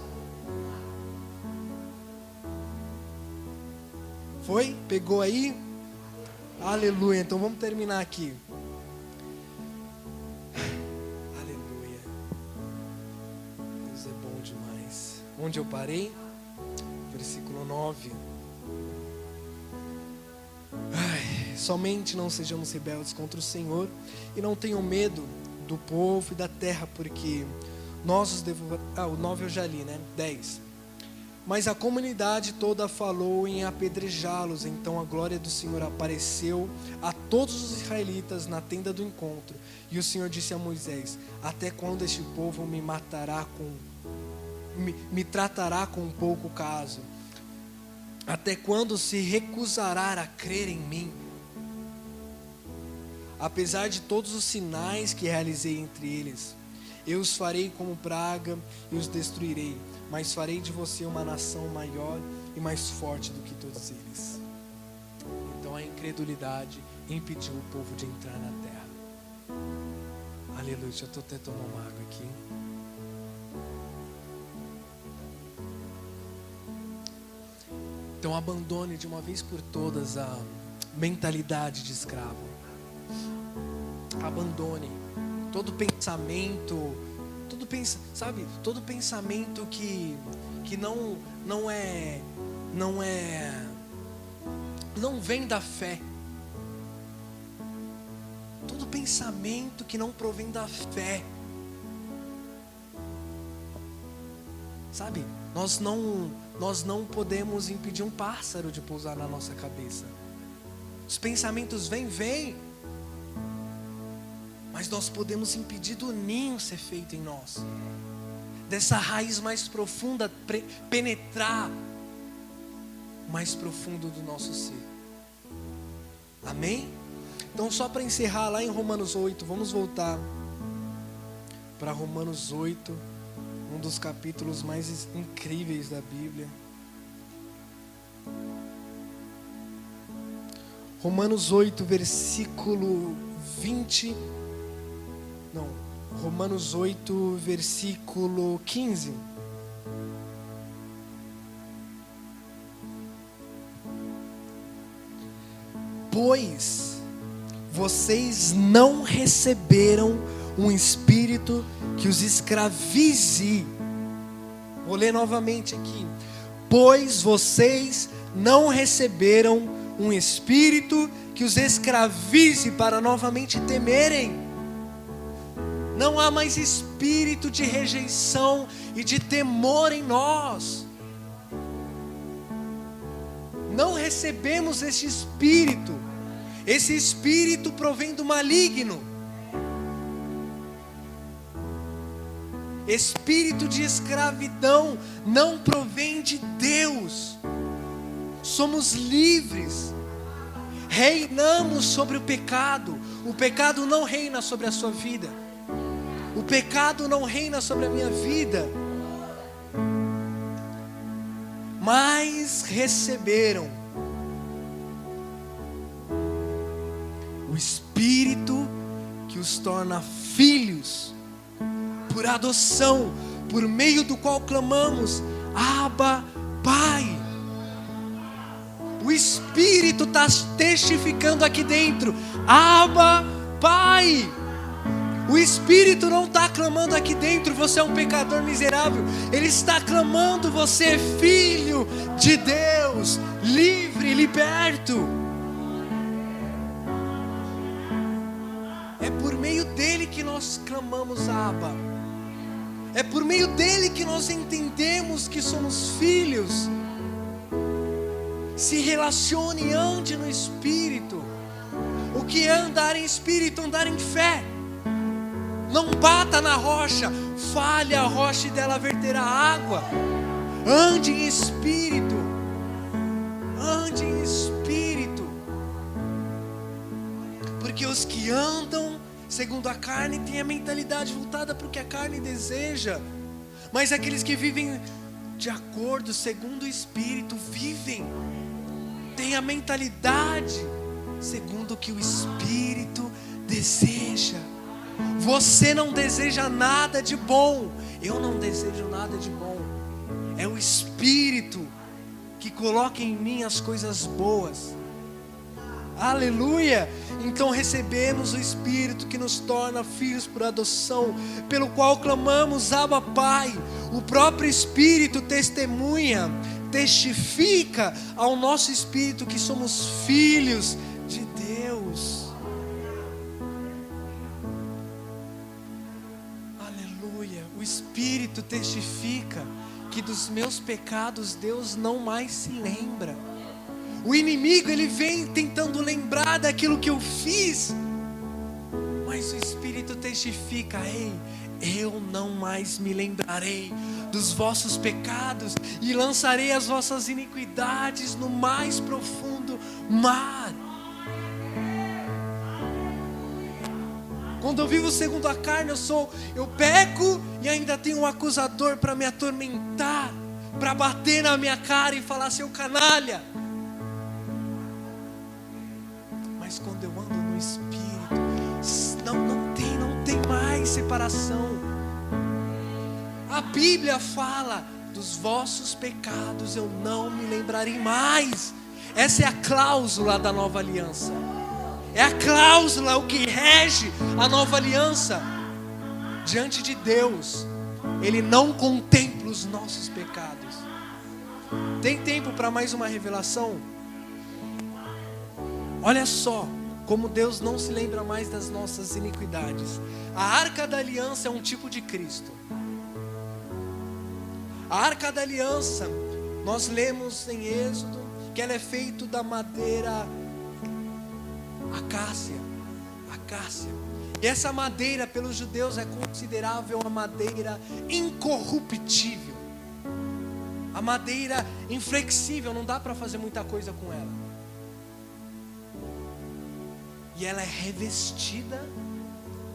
Foi? Pegou aí? Aleluia. Então vamos terminar aqui. Aleluia. Deus é bom demais. Onde eu parei? Versículo 9. Somente não sejamos rebeldes contra o Senhor, e não tenham medo do povo e da terra, porque nós os devolveremos. O 9 eu já li, né? 10. Mas a comunidade toda falou em apedrejá-los. Então a glória do Senhor apareceu a todos os israelitas na tenda do encontro. E o Senhor disse a Moisés: até quando este povo me tratará com pouco caso? Até quando se recusará a crer em mim? Apesar de todos os sinais que realizei entre eles, eu os farei como praga e os destruirei, mas farei de você uma nação maior e mais forte do que todos eles. Então a incredulidade impediu o povo de entrar na terra. Aleluia, deixa eu até tomar uma água aqui. Então abandone de uma vez por todas a mentalidade de escravo. Abandone todo pensamento, todo pensamento que não vem da fé. Todo pensamento que não provém da fé. Sabe? Nós não podemos impedir um pássaro de pousar na nossa cabeça. Os pensamentos vêm, mas nós podemos impedir do ninho ser feito em nós, dessa raiz mais profunda penetrar mais profundo do nosso ser. Amém? Então, só para encerrar, lá em Romanos 8, vamos voltar para Romanos 8, um dos capítulos mais incríveis da Bíblia. Romanos 8, versículo 20. Não, Romanos 8, versículo 15. Pois vocês não receberam um espírito que os escravize. Vou ler novamente aqui. Pois vocês não receberam um espírito que os escravize para novamente temerem. Não há mais espírito de rejeição e de temor em nós. Não recebemos esse espírito. Esse espírito provém do maligno. Espírito de escravidão não provém de Deus. Somos livres. Reinamos sobre o pecado. O pecado não reina sobre a sua vida. O pecado não reina sobre a minha vida. Mas receberam o Espírito que os torna filhos, por adoção, por meio do qual clamamos: Abba, Pai. O Espírito está testificando aqui dentro: Abba, Pai. O Espírito não está clamando aqui dentro: você é um pecador miserável. Ele está clamando: você é filho de Deus, livre, liberto. É por meio dele que nós clamamos Abba. É por meio dele que nós entendemos que somos filhos. Se relacione e ande no Espírito. O que é andar em Espírito? Andar em fé. Não bata na rocha, fale a rocha e dela verterá água. Ande em Espírito. Ande em Espírito. Porque os que andam segundo a carne têm a mentalidade voltada para o que a carne deseja. Mas aqueles que vivem de acordo, segundo o Espírito, têm a mentalidade segundo o que o Espírito deseja. Você não deseja nada de bom. Eu não desejo nada de bom. É o Espírito que coloca em mim as coisas boas. Aleluia! Então recebemos o Espírito que nos torna filhos por adoção, pelo qual clamamos Abba, Pai. O próprio Espírito testifica ao nosso espírito que somos filhos de Deus. O Espírito testifica que dos meus pecados Deus não mais se lembra. O inimigo, ele vem tentando lembrar daquilo que eu fiz, mas o Espírito testifica: ei, eu não mais me lembrarei dos vossos pecados e lançarei as vossas iniquidades no mais profundo mar. Quando eu vivo segundo a carne, eu peco e ainda tenho um acusador para me atormentar, para bater na minha cara e falar: seu canalha. Mas quando eu ando no Espírito, não tem mais separação. A Bíblia fala dos vossos pecados eu não me lembrarei mais. Essa é a cláusula da nova aliança. É a cláusula, o que rege a nova aliança. Diante de Deus, Ele não contempla os nossos pecados. Tem tempo para mais uma revelação? Olha só como Deus não se lembra mais das nossas iniquidades. A arca da aliança é um tipo de Cristo. A arca da aliança, nós lemos em Êxodo que ela é feita da madeira acácia. E essa madeira pelos judeus é considerável a madeira incorruptível. A madeira inflexível, não dá para fazer muita coisa com ela. E ela é revestida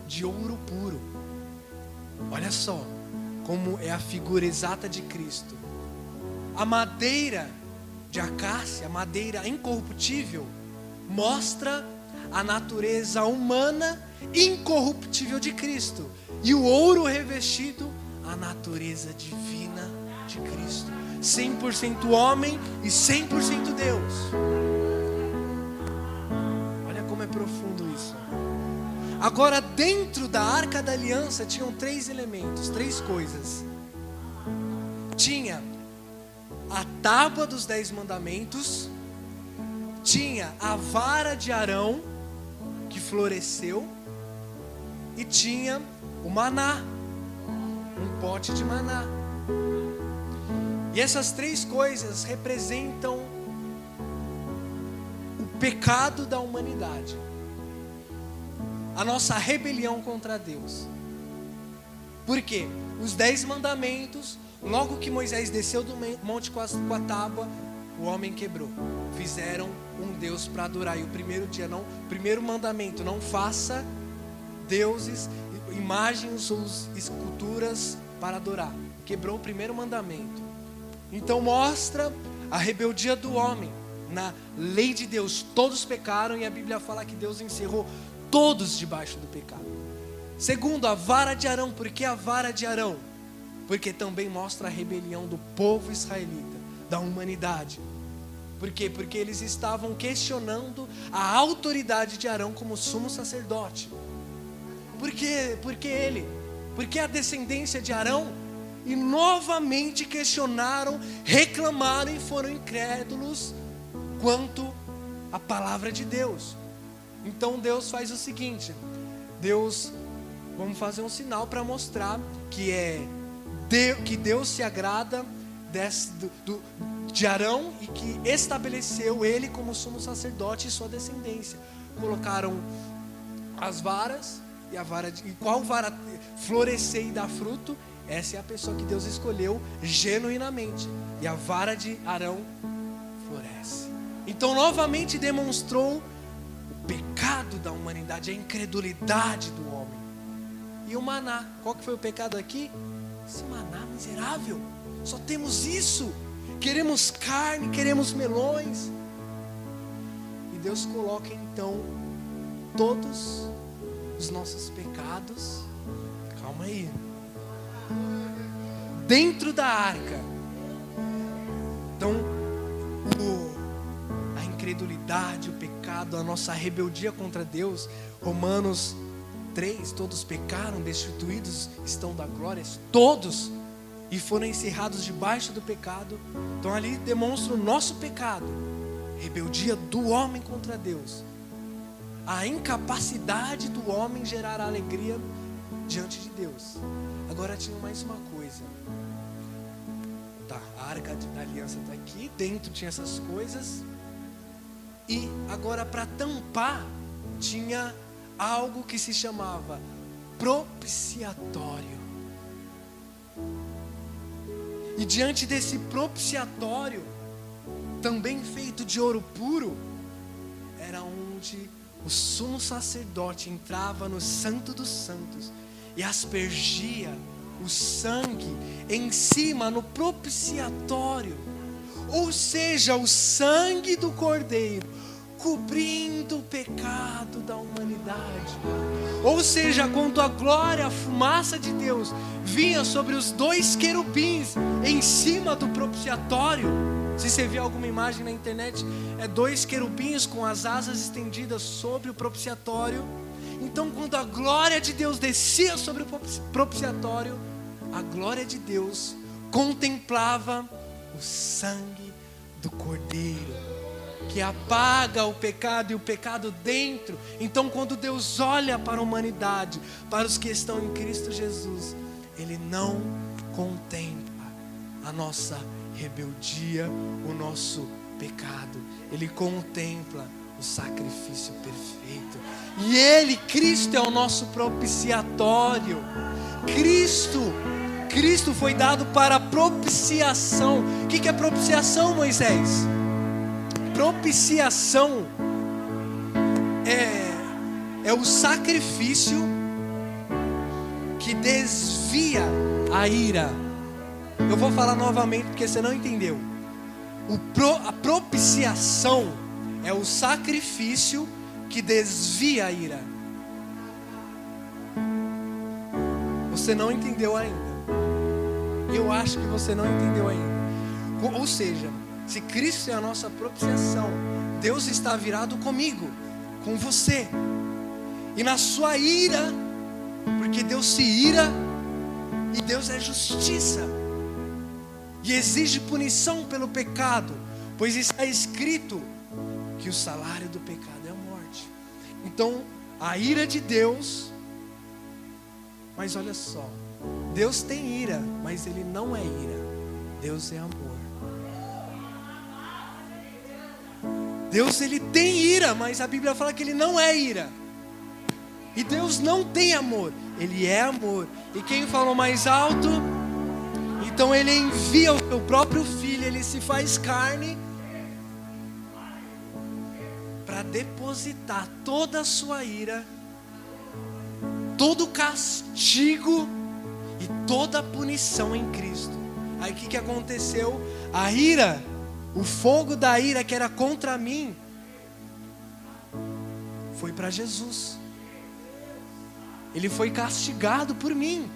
de ouro puro. Olha só como é a figura exata de Cristo. A madeira de acácia, a madeira incorruptível, mostra a natureza humana incorruptível de Cristo. E o ouro revestido, a natureza divina de Cristo. 100% homem e 100% Deus. Olha como é profundo isso. Agora, dentro da Arca da Aliança tinham 3 elementos, 3 coisas. Tinha a tábua dos 10 mandamentos, tinha a vara de Arão, que floresceu, e tinha o maná, um pote de maná. E essas 3 coisas representam o pecado da humanidade, a nossa rebelião contra Deus. Por quê? Os 10 mandamentos, logo que Moisés desceu do monte com a tábua, o homem quebrou. Fizeram um Deus para adorar. E o primeiro mandamento, não faça deuses, imagens ou esculturas para adorar. Quebrou o primeiro mandamento. Então mostra a rebeldia do homem. Na lei de Deus, todos pecaram e a Bíblia fala que Deus encerrou todos debaixo do pecado. Segundo, a vara de Arão. Por que a vara de Arão? Porque também mostra a rebelião do povo israelita, da humanidade. Por quê? Porque eles estavam questionando a autoridade de Arão como sumo sacerdote. Por quê? Porque ele? Porque a descendência de Arão? E novamente questionaram, reclamaram e foram incrédulos quanto à palavra de Deus. Então Deus faz o seguinte: vamos fazer um sinal para mostrar que Deus se agrada de Arão e que estabeleceu ele como sumo sacerdote e sua descendência. Colocaram as varas e qual vara florescer e dar fruto, essa é a pessoa que Deus escolheu genuinamente. E a vara de Arão floresce. Então novamente demonstrou o pecado da humanidade, a incredulidade do homem. E o maná, qual que foi o pecado aqui? Esse maná miserável, só temos isso. Queremos carne, queremos melões. E Deus coloca então todos os nossos pecados, calma aí, dentro da arca. Então a incredulidade, o pecado, a nossa rebeldia contra Deus, Romanos 3, todos pecaram, destituídos estão da glória, todos, e foram encerrados debaixo do pecado. Então ali demonstra o nosso pecado, rebeldia do homem contra Deus, a incapacidade do homem gerar alegria diante de Deus. Agora tinha mais uma coisa. Tá, a arca da aliança está aqui, dentro tinha essas coisas. E agora para tampar tinha algo que se chamava propiciatório. E diante desse propiciatório, também feito de ouro puro, era onde o sumo sacerdote entrava no Santo dos Santos e aspergia o sangue em cima no propiciatório, ou seja, o sangue do Cordeiro, cobrindo o pecado da humanidade. Ou seja, quando a glória, a fumaça de Deus vinha sobre os 2 querubins em cima do propiciatório, se você vê alguma imagem na internet, é 2 querubins com as asas estendidas sobre o propiciatório. Então, quando a glória de Deus descia sobre o propiciatório, a glória de Deus contemplava o sangue do Cordeiro, que apaga o pecado e o pecado dentro. Então, quando Deus olha para a humanidade, para os que estão em Cristo Jesus, Ele não contempla a nossa rebeldia, o nosso pecado. Ele contempla o sacrifício perfeito. E Ele, Cristo, é o nosso propiciatório. Cristo foi dado para propiciação. O que é propiciação, Moisés? Propiciação é o sacrifício que desvia a ira. Eu vou falar novamente porque você não entendeu. A propiciação é o sacrifício que desvia a ira. Você não entendeu ainda. Eu acho que você não entendeu ainda. Ou seja, se Cristo é a nossa propiciação, Deus está virado comigo, com você. E na sua ira, porque Deus se ira e Deus é justiça, e exige punição pelo pecado, pois está escrito que o salário do pecado é a morte. Então, a ira de Deus, mas olha só, Deus tem ira, mas Ele não é ira, Deus é amor. Deus, Ele tem ira, mas a Bíblia fala que Ele não é ira. E Deus não tem amor, Ele é amor. E quem falou mais alto? Então Ele envia o seu próprio Filho, Ele se faz carne para depositar toda a sua ira, todo o castigo e toda a punição em Cristo. Aí o que aconteceu? A ira, o fogo da ira que era contra mim, foi para Jesus. Ele foi castigado por mim.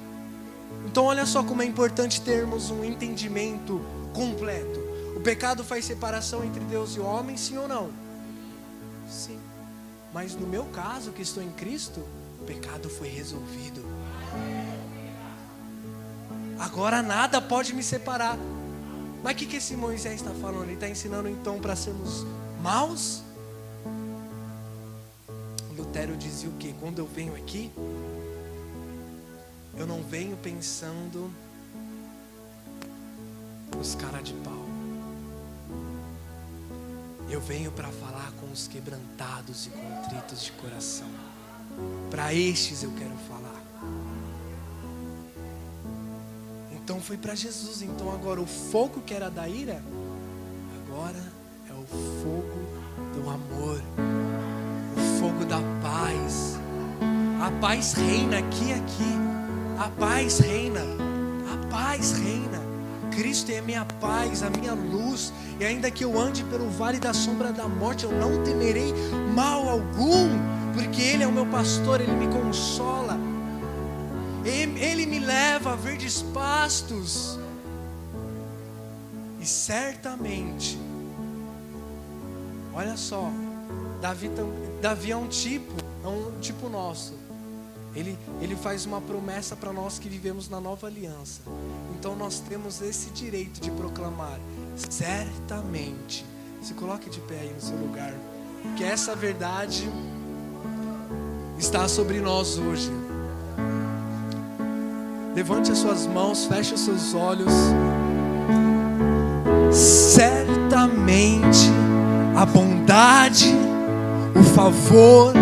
Então olha só como é importante termos um entendimento completo. O pecado faz separação entre Deus e o homem, sim ou não? Sim. Mas no meu caso, que estou em Cristo, o pecado foi resolvido. Agora nada pode me separar. Mas o que esse Moisés está falando? Ele está ensinando então para sermos maus? Lutero dizia o quê? Quando eu venho aqui, eu não venho pensando nos cara de pau. Eu venho para falar com os quebrantados e contritos de coração. Para estes eu quero falar. Então foi para Jesus. Então agora o fogo que era da ira, agora é o fogo do amor, o fogo da paz. A paz reina aqui. A paz reina. A paz reina. Cristo é a minha paz, a minha luz. E ainda que eu ande pelo vale da sombra da morte, eu não temerei mal algum, porque Ele é o meu pastor, Ele me consola. Ele me leva a verdes pastos. E certamente, olha só, Davi é um tipo nosso. Ele faz uma promessa para nós que vivemos na nova aliança. Então nós temos esse direito de proclamar, certamente. Se coloque de pé aí no seu lugar, que essa verdade está sobre nós hoje. Levante as suas mãos, feche os seus olhos. Certamente a bondade, o favor,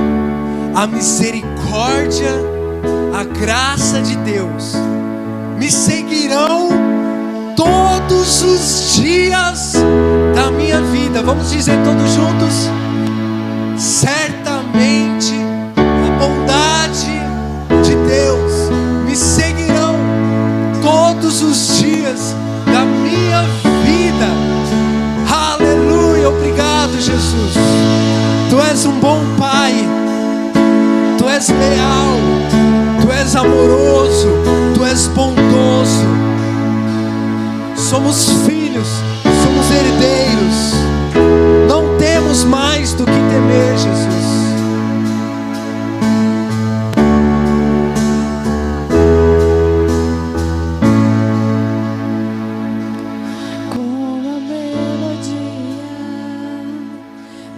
a misericórdia, a graça de Deus me seguirão todos os dias da minha vida. Vamos dizer todos juntos? Certamente a bondade de Deus me seguirão todos os dias da minha vida. Aleluia, obrigado Jesus. Tu és um bom Pai, Tu és leal, Tu és amoroso, Tu és bondoso. somos filhos, somos herdeiros. Não temos mais do que temer, Jesus.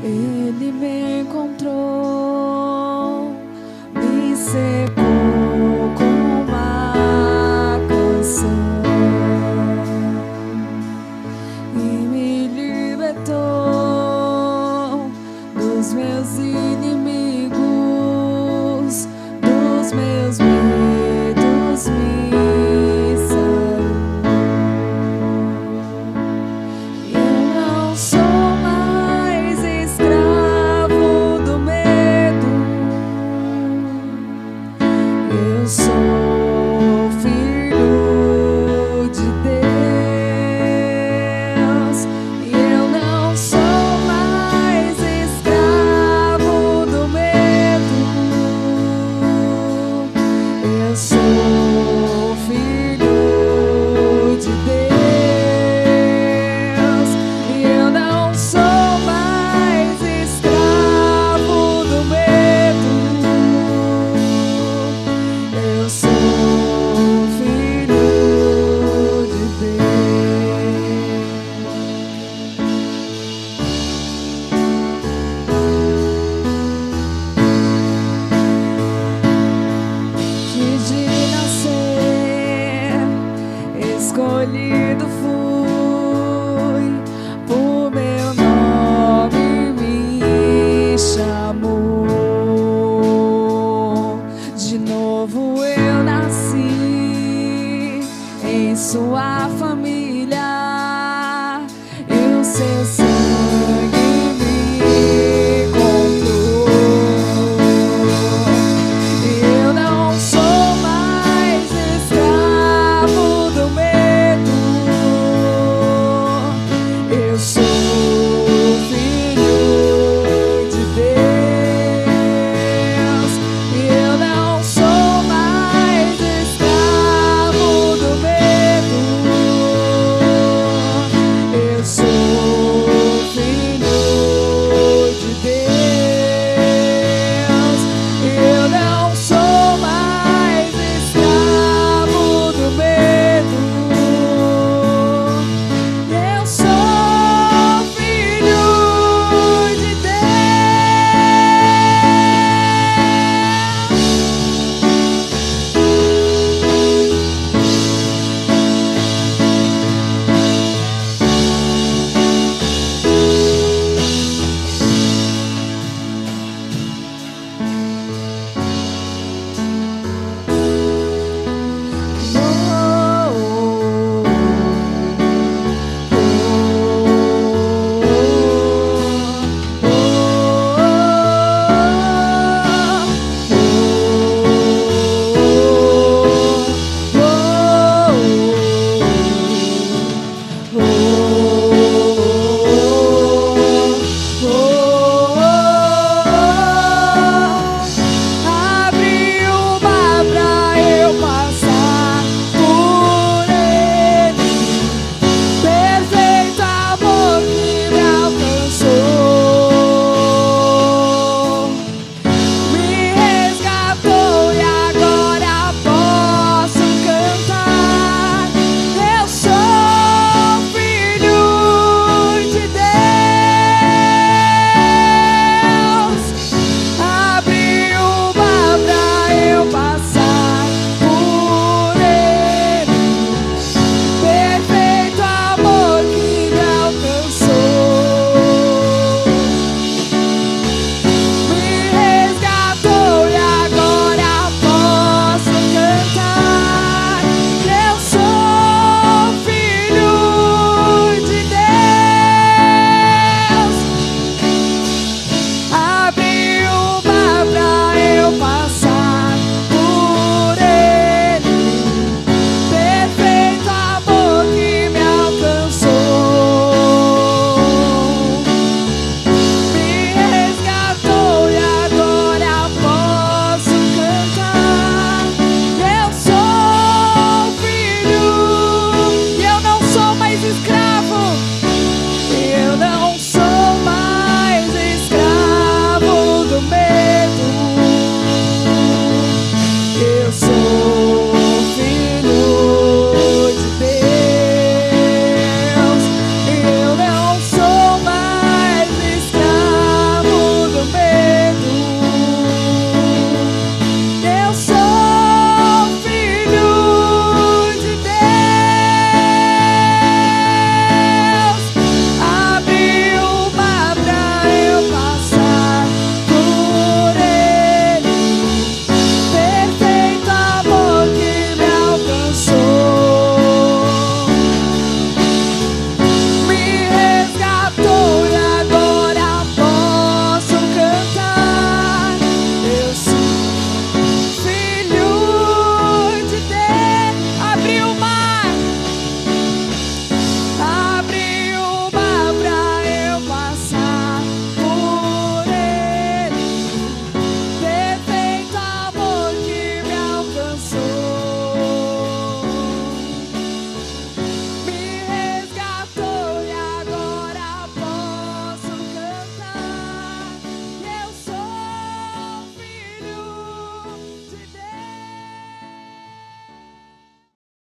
Ele me encontrou, me secou com uma canção e me libertou dos meus inimigos, dos meus medos, me sarou. Eu não sou mais escravo do medo, eu sou filho de Deus. E eu não sou mais escravo do medo, eu sou filho de Deus. E eu não sou mais escravo do medo, eu sou filho de Deus. De nascer, escolhido fui, por meu nome me chamou. De novo eu nasci em sua família.